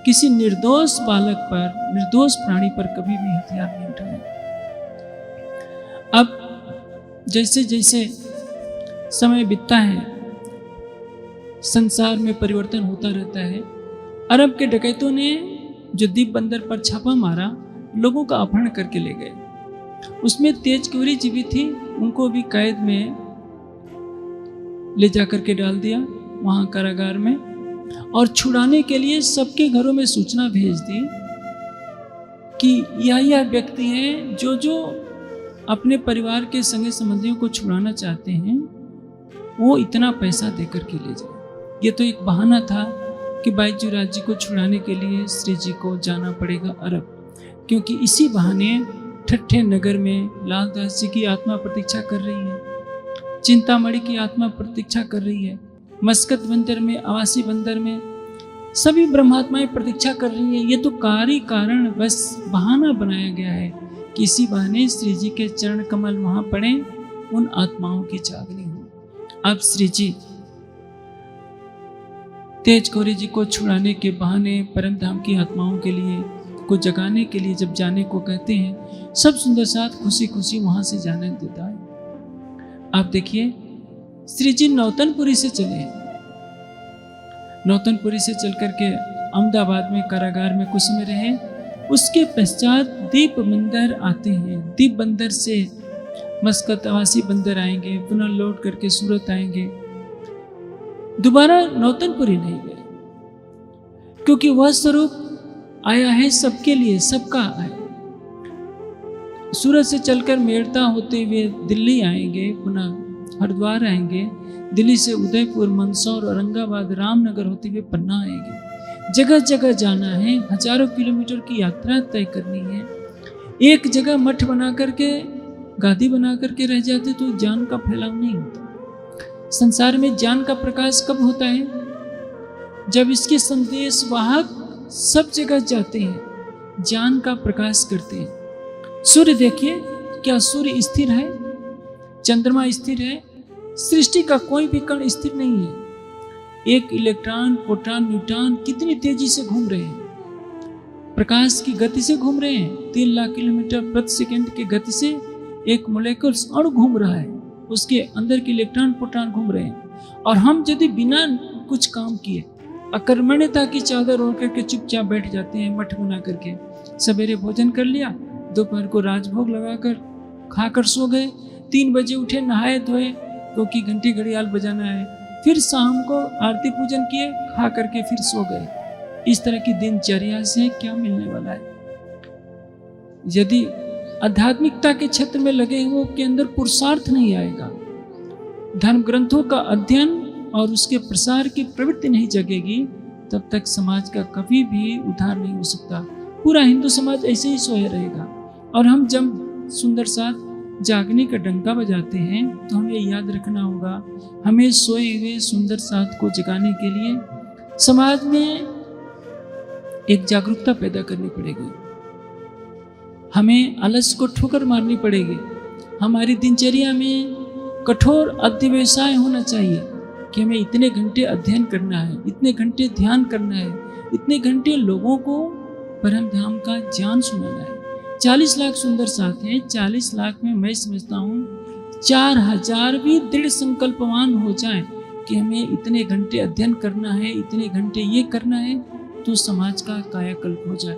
किसी निर्दोष बालक पर, निर्दोष प्राणी पर कभी भी हथियार नहीं उठाया। अब जैसे जैसे समय बीतता है, संसार में परिवर्तन होता रहता है। अरब के डकैतों ने जो दीप बंदर पर छापा मारा, लोगों का अपहरण करके ले गए। उसमें तेज कौरी जी भी थी, उनको भी कैद में ले जाकर के डाल दिया वहां कारागार में, और छुड़ाने के लिए सबके घरों में सूचना भेज दी कि यह व्यक्ति है जो अपने परिवार के संगे संबंधियों को छुड़ाना चाहते हैं, वो इतना पैसा देकर के ले जाए। ये तो एक बहाना था कि बाईजू राज्य को छुड़ाने के लिए श्री जी को जाना पड़ेगा अरब, क्योंकि इसी बहाने ठट्ठे नगर में लालदास जी की आत्मा प्रतीक्षा कर रही है, चिंतामणि की आत्मा प्रतीक्षा कर रही है, मस्कत बंदर में, आवासी बंदर में सभी ब्रह्मात्माएं प्रतीक्षा कर रही है। ये तो कारण बस बहाना बनाया गया है कि इसी बहाने श्री जी के चरण कमल वहां पड़े, उन आत्माओं की जागनी हो। अब श्री जी तेज कौरी जी को छुड़ाने के बहाने परम धाम की आत्माओं के लिए को जगाने के लिए जब जाने को कहते हैं, सब सुंदर साथ खुशी खुशी वहां से जाने देता है। आप देखिए, श्री जी नौतनपुरी से चले। नौतनपुरी से चल करके अहमदाबाद में कारागार में कुछ समय रहे। उसके पश्चात दीप बंदर आते हैं। दीप बंदर से मस्कतवासी बंदर आएंगे, पुनः लौट करके सूरत आएंगे। दोबारा नौतनपुरी नहीं गए, क्योंकि वह स्वरूप आया है सबके लिए, सबका है। सूरत से चलकर मेड़ता होते हुए दिल्ली आएंगे, पुनः हरिद्वार आएंगे, दिल्ली से उदयपुर, मंदसौर, औरंगाबाद, रामनगर होते हुए पन्ना आएंगे। जगह जगह जाना है, हजारों किलोमीटर की यात्रा तय करनी है। एक जगह मठ बना करके, गादी बना करके रह जाते तो ज्ञान का फैलाव नहीं होता। संसार में ज्ञान का प्रकाश कब होता है? जब इसके संदेश वाहक सब जगह जाते हैं, ज्ञान का प्रकाश करते हैं। सूर्य देखिए, क्या सूर्य स्थिर है? चंद्रमा स्थिर है? सृष्टि का कोई भी कण स्थिर नहीं है। एक इलेक्ट्रॉन, प्रोटॉन, न्यूट्रॉन कितनी तेजी से घूम रहे हैं, प्रकाश की गति से घूम रहे हैं। 3 लाख किलोमीटर प्रति सेकंड की गति से एक मोलेक्युल अणु घूम रहा है, उसके अंदर के इलेक्ट्रॉन, प्रोटॉन घूम रहे हैं। और हम यदि बिना कुछ काम किए अकर्मण्यता की चादर ओढ़ करके चुपचाप बैठ जाते हैं, मठ बना करके। सवेरे भोजन कर लिया, दोपहर को राजभोग लगाकर खाकर सो गए, 3 बजे उठे, नहाए धोए, क्योंकि घंटी घड़ियाल बजाना है, फिर शाम को आरती पूजन किए, खा करके फिर सो गए। इस तरह की दिनचर्या से क्या मिलने वाला है? यदि आध्यात्मिकता के क्षेत्र में लगे हुए के अंदर पुरुषार्थ नहीं आएगा, धर्म ग्रंथों का अध्ययन और उसके प्रसार की प्रवृत्ति नहीं जगेगी, तब तक समाज का कभी भी उद्धार नहीं हो सकता। पूरा हिंदू समाज ऐसे ही सोया रहेगा। और हम जब सुंदर साथ जागने का डंका बजाते हैं तो हमें याद रखना होगा, हमें सोए हुए सुंदर साथ को जगाने के लिए समाज में एक जागरूकता पैदा करनी पड़ेगी। हमें आलस्य को ठोकर मारनी पड़ेगी। हमारी दिनचर्या में कठोर अध्यवसाय होना चाहिए कि हमें इतने घंटे अध्ययन करना है, इतने घंटे ध्यान करना है, इतने घंटे लोगों को परम धाम का ज्ञान सुनाना है। 40 लाख सुंदर साथ हैं, 40 लाख में मैं समझता हूँ 4000 भी दृढ़ संकल्पवान हो जाएं कि हमें इतने घंटे अध्ययन करना है, इतने घंटे ये करना है, तो समाज का कायाकल्प हो जाए।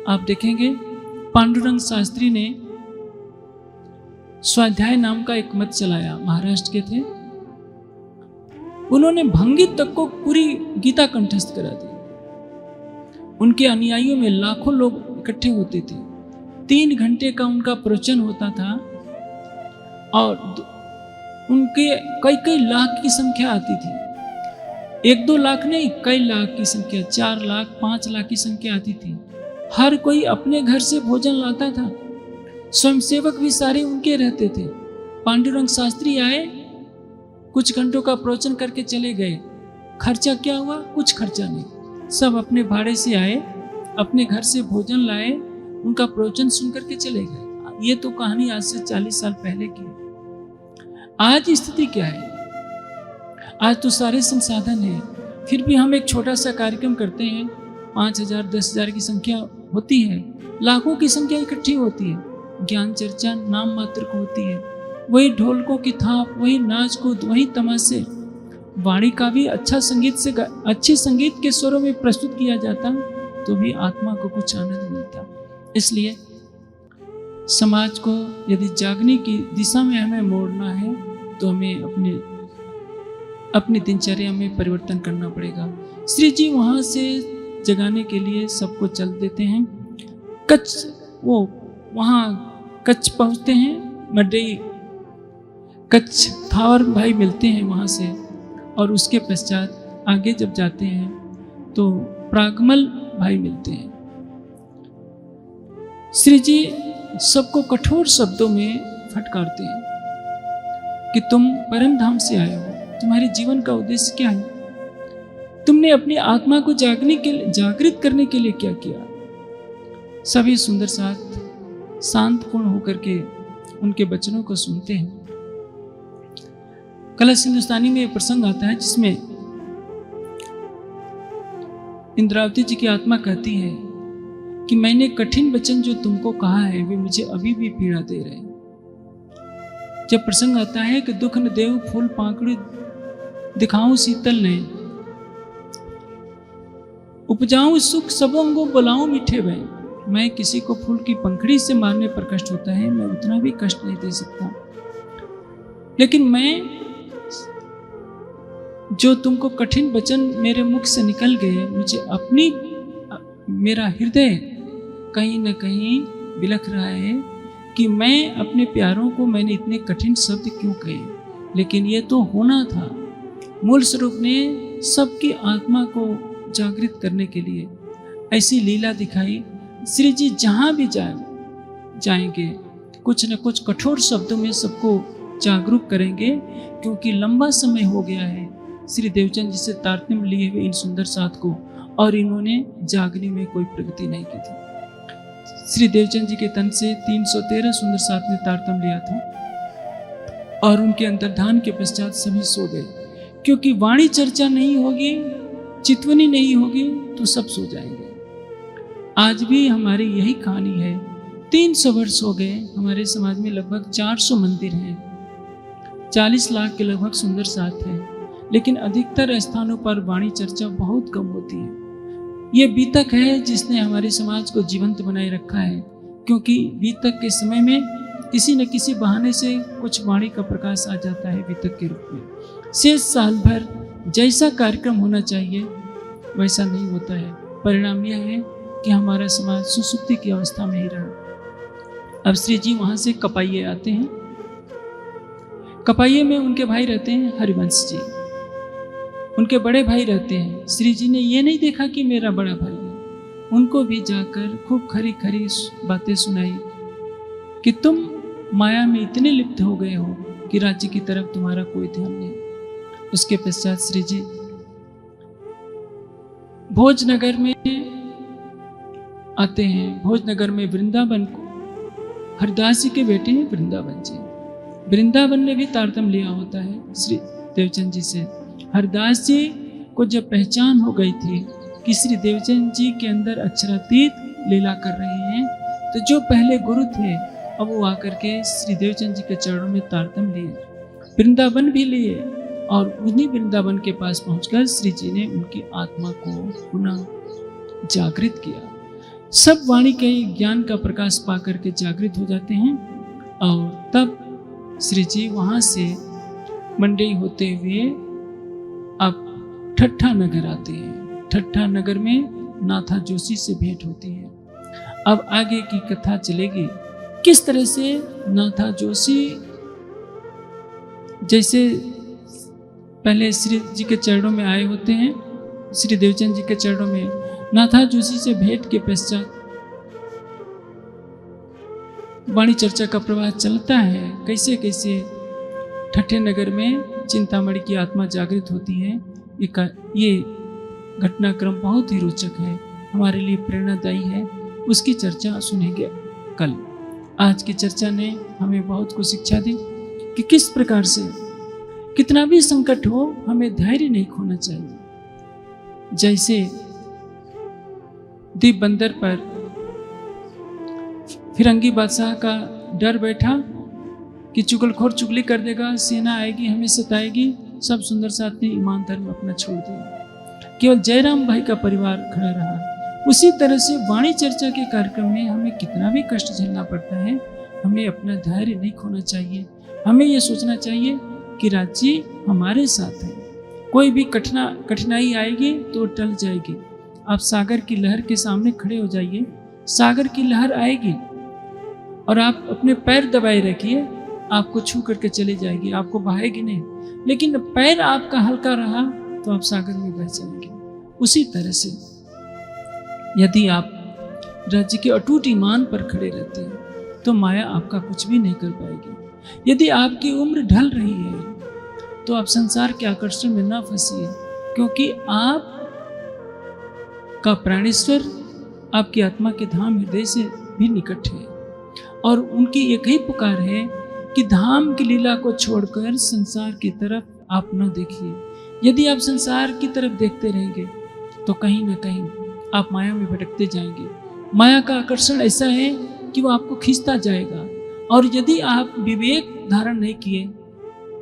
आप देखेंगे पांडुरंग शास्त्री ने स्वाध्याय नाम का एक मत चलाया, महाराष्ट्र के थे। उन्होंने भंगी तक को पूरी गीता कंठस्थ करा दी। उनके अनुयायियों में लाखों लोग इकट्ठे होते थे। 3 घंटे का उनका प्रवचन होता था और उनके कई कई लाख की संख्या आती थी। 1-2 लाख नहीं, कई लाख की संख्या, 4 लाख 5 लाख की संख्या आती थी। हर कोई अपने घर से भोजन लाता था। स्वयंसेवक भी सारे उनके रहते थे। पांडुरंग शास्त्री आए, कुछ घंटों का प्रवचन करके चले गए। खर्चा क्या हुआ? कुछ खर्चा नहीं। सब अपने भाड़े से आए, अपने घर से भोजन लाए, उनका प्रवचन सुन करके चले गए। ये तो कहानी आज से 40 साल पहले की है। आज स्थिति क्या है? आज तो सारे संसाधन हैं, फिर भी हम एक छोटा सा कार्यक्रम करते हैं, 5000 10,000 की संख्या होती है, लाखों की संख्या इकट्ठी होती है। ज्ञान चर्चा नाम मात्र को होती है। वही ढोलकों की थाप, वही नाच कूद, वही तमाशे। वाणी का भी अच्छा संगीत से अच्छे संगीत के स्वरों में प्रस्तुत किया जाता तो भी आत्मा को कुछ आनंद मिलता। इसलिए समाज को यदि जागने की दिशा में हमें मोड़ना है तो हमें अपनी दिनचर्या में परिवर्तन करना पड़ेगा। श्री जी वहाँ से जगाने के लिए सबको चल देते हैं। वहाँ कच्छ पहुँचते हैं, मडई कच्छ थावर भाई मिलते हैं वहाँ से, और उसके पश्चात आगे जब जाते हैं तो प्रागमल भाई मिलते हैं। श्री जी सबको कठोर शब्दों में फटकारते हैं कि तुम परम धाम से आए हो, तुम्हारे जीवन का उद्देश्य क्या है? तुमने अपनी आत्मा को जागृत करने के लिए क्या किया? सभी सुंदर साथ शांत पूर्ण होकर के उनके वचनों को सुनते हैं। कलश हिंदुस्तानी में एक प्रसंग आता है जिसमें इंद्रावती जी की आत्मा कहती है कि मैंने कठिन वचन जो तुमको कहा है वे मुझे अभी भी पीड़ा दे रहे हैं। जब प्रसंग आता है कि दुख न देव फूल पाकड़ी दिखाऊं शीतल ने, उपजाऊं सुख सबोंगो बुलाऊं मीठे भय। मैं किसी को फूल की पंखड़ी से मारने पर कष्ट होता है, मैं उतना भी कष्ट नहीं दे सकता, लेकिन मैं जो तुमको कठिन वचन मेरे मुख से निकल गए, मुझे अपनी मेरा हृदय कहीं न कहीं बिलख रहा है कि मैं अपने प्यारों को मैंने इतने कठिन शब्द क्यों कहे, लेकिन ये तो होना था। मूल स्वरूप ने सबकी आत्मा को जागृत करने के लिए ऐसी लीला दिखाई। श्री जी जहाँ भी जाएंगे कुछ न कुछ कठोर शब्दों में सबको जागरूक करेंगे, क्योंकि लंबा समय हो गया है श्री देवचंद जी से तारतम्य लिए हुए इन सुंदर साथ को, और इन्होंने जागने में कोई प्रगति नहीं की थी। श्री देवचंद जी के तन से 313 सुंदर साथ ने तारतम्य लिया था और उनके अंतर्धान के पश्चात सभी सो गए, क्योंकि वाणी चर्चा नहीं होगी, चितवनी नहीं होगी तो सब सो जाएंगे। आज भी हमारी यही कहानी है। 300 वर्ष हो गए, हमारे समाज में लगभग 400 मंदिर हैं, 40 लाख के लगभग सुंदर साथ हैं, लेकिन अधिकतर स्थानों पर वाणी चर्चा बहुत कम होती है। ये बीतक है जिसने हमारे समाज को जीवंत बनाए रखा है, क्योंकि बीतक के समय में किसी न किसी बहाने से कुछ वाणी का प्रकाश आ जाता है बीतक के रूप में। शेष साल भर जैसा कार्यक्रम होना चाहिए वैसा नहीं होता है। परिणाम यह है कि हमारा समाज सुसुप्ति की अवस्था में ही रहा। अब श्री जी वहाँ से कपाइये आते हैं। कपाइये में उनके भाई रहते हैं हरिवंश जी, उनके बड़े भाई रहते हैं। श्री जी ने ये नहीं देखा कि मेरा बड़ा भाई है, उनको भी जाकर खूब खरी खरी बातें सुनाई कि तुम माया में इतने लिप्त हो गए हो कि राज्य की तरफ तुम्हारा कोई ध्यान नहीं। उसके पश्चात श्री जी भोजनगर में आते हैं। भोजनगर में वृंदावन को, हरिदास जी के बेटे हैं वृंदावन जी, वृंदावन ने भी तारतम्य लिया होता है श्री देवचंद जी से। हरिदास जी को जब पहचान हो गई थी कि श्री देवचंद जी के अंदर अक्षरातीत लीला कर रहे हैं, तो जो पहले गुरु थे अब वो आकर के श्री देवचंद जी के चरणों में तारतम्य लिए, वृंदावन भी लिए, और उन्हीं वृंदावन के पास पहुंचकर श्री जी ने उनकी आत्मा को पुनः जागृत किया। सब वाणी के ज्ञान का प्रकाश पा करके जागृत हो जाते हैं, और तब श्री जी वहाँ से मंडई होते हुए अब ठट्ठा नगर आते हैं। ठट्ठा नगर में नाथा जोशी से भेंट होती है। अब आगे की कथा चलेगी किस तरह से नाथा जोशी जैसे पहले श्री जी के चरणों में आए होते हैं, श्री देवचंद जी के चरणों में नाथा जोशी से भेंट के पश्चात वाणी चर्चा का प्रवाह चलता है। कैसे कैसे ठट्ठे नगर में चिंतामणि की आत्मा जागृत होती है, ये घटनाक्रम बहुत ही रोचक है, हमारे लिए प्रेरणादायी है। उसकी चर्चा सुनेंगे कल। आज की चर्चा ने हमें बहुत कुछ शिक्षा दी कि किस प्रकार से कितना भी संकट हो हमें धैर्य नहीं खोना चाहिए। जैसे दीप बंदर पर फिरंगी बादशाह का डर बैठा कि चुगलखोर चुगली कर देगा, सेना आएगी हमें सताएगी, सब सुंदर साथ ने ईमान धर्म अपना छोड़ दिया, केवल जयराम भाई का परिवार खड़ा रहा। उसी तरह से वाणी चर्चा के कार्यक्रम में हमें कितना भी कष्ट झेलना पड़ता है, हमें अपना धैर्य नहीं खोना चाहिए। हमें ये सोचना चाहिए कि राज्य हमारे साथ है, कोई भी कठिनाई आएगी तो टल जाएगी। आप सागर की लहर के सामने खड़े हो जाइए, सागर की लहर आएगी और आप अपने पैर दबाए रखिए, आपको छू करके चली जाएगी, आपको बहाएगी नहीं। लेकिन पैर आपका हल्का रहा तो आप सागर में बह जाएंगे। उसी तरह से यदि आप राज्य के अटूट ईमान पर खड़े रहते हैं तो माया आपका कुछ भी नहीं कर पाएगी। यदि आपकी उम्र ढल रही है तो आप संसार के आकर्षण में ना फंसिए, क्योंकि आप का प्राणेश्वर आपकी आत्मा के धाम हृदय से भी निकट है, और उनकी एक ही पुकार है कि धाम की लीला को छोड़कर संसार की तरफ आप न देखिए। यदि आप संसार की तरफ देखते रहेंगे तो कहीं ना कहीं आप माया में भटकते जाएंगे। माया का आकर्षण ऐसा है कि वो आपको खींचता जाएगा, और यदि आप विवेक धारण नहीं किए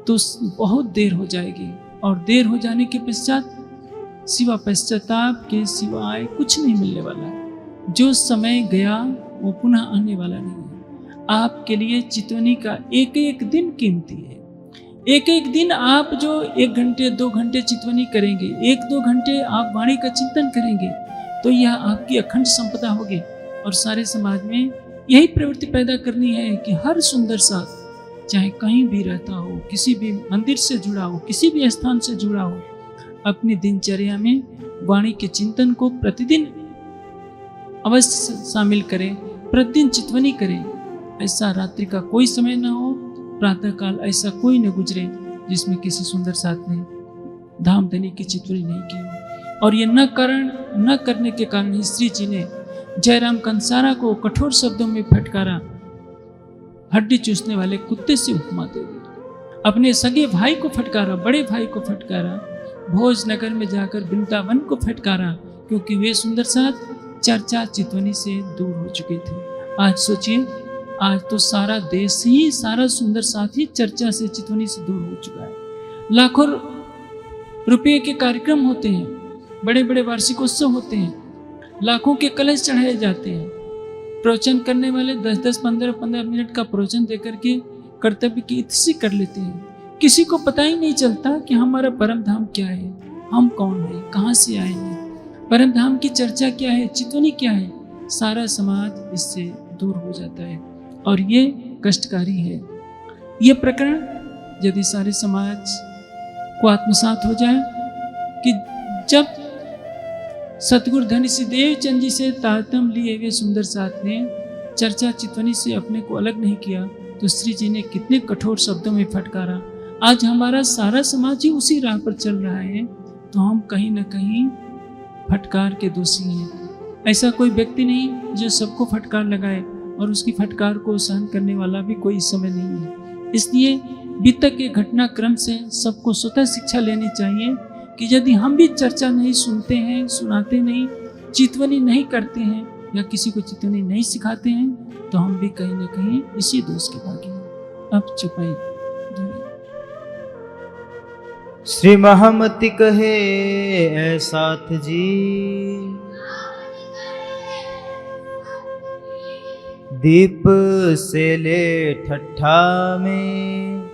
तो बहुत देर हो जाएगी, और देर हो जाने के पश्चात सिवा पश्चाताप के सिवाय कुछ नहीं मिलने वाला है। जो समय गया वो पुनः आने वाला नहीं है। आपके लिए चितवनी का एक एक दिन कीमती है। एक एक दिन आप जो 1 घंटे 2 घंटे चितवनी करेंगे, 1-2 घंटे आप वाणी का चिंतन करेंगे, तो यह आपकी अखंड संपदा होगी। और सारे समाज में यही प्रवृत्ति पैदा करनी है कि हर सुंदर साथ चाहे कहीं भी रहता हो, किसी भी मंदिर से जुड़ा हो, किसी भी स्थान से जुड़ा हो, अपनी दिनचर्या में वाणी के चिंतन को प्रतिदिन अवश्य शामिल करें, प्रतिदिन चितवनी करें। ऐसा रात्रि का कोई समय ना हो, प्रातः काल ऐसा कोई न गुजरे जिसमें किसी सुंदर साथ ने धाम देने की चितवनी नहीं की हो। और ये न करने के कारण ही श्री जी ने जयराम कंसारा को कठोर शब्दों में फटकारा, हड्डी चूसने वाले कुत्ते से उपमा दे दी। अपने सगे भाई को फटकारा, बड़े भाई को फटकारा, भोजनगर में जाकर वृंदावन को फटकारा, क्योंकि वे सुंदर साथ चर्चा चितवनी से दूर हो चुके थे। आज सोचिए, आज तो सारा देश ही, सारा सुंदर साथ ही चर्चा से चितवनी से दूर हो चुका है। लाखों रुपये के कार्यक्रम होते हैं, बड़े बड़े वार्षिकोत्सव होते हैं, लाखों के कलश चढ़ाए जाते हैं। प्रवचन करने वाले 10-10, 15-15 मिनट का प्रवचन देकर के कर्तव्य की इति कर लेते हैं। किसी को पता ही नहीं चलता कि हमारा परम धाम क्या है, हम कौन है, कहाँ से आए हैं, परम धाम की चर्चा क्या है, चितवनी क्या है। सारा समाज इससे दूर हो जाता है और ये कष्टकारी है। ये प्रकरण यदि सारे समाज को आत्मसात हो जाए कि जब सतगुरु धनी श्री देवचंद जी से तारतम्य लिए हुए सुंदर साथ ने चर्चा चितवनी से अपने को अलग नहीं किया, तो श्री जी ने कितने कठोर शब्दों में फटकारा। आज हमारा सारा समाज ही उसी राह पर चल रहा है, तो हम कहीं न कहीं फटकार के दोषी हैं। ऐसा कोई व्यक्ति नहीं जो सबको फटकार लगाए, और उसकी फटकार को सहन करने वाला भी कोई इस समय नहीं है। इसलिए बीतक के घटनाक्रम से सबको स्वतः शिक्षा लेनी चाहिए कि यदि हम भी चर्चा नहीं सुनते हैं, सुनाते नहीं, चितवनी नहीं करते हैं या किसी को चितवनी नहीं सिखाते हैं, तो हम भी कहीं ना कहीं इसी दोष के भागी हैं। अब चुपाई। श्री महामति कहे ऐ साथ जी, दीप से ले ठट्ठा में,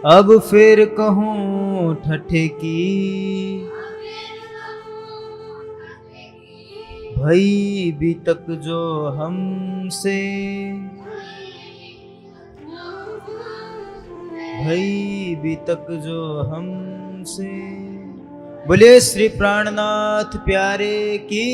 अब फिर कहूँ ठठे की, भई बीतक जो हमसे, भई बीतक जो हमसे। बोले श्री प्राणनाथ प्यारे की।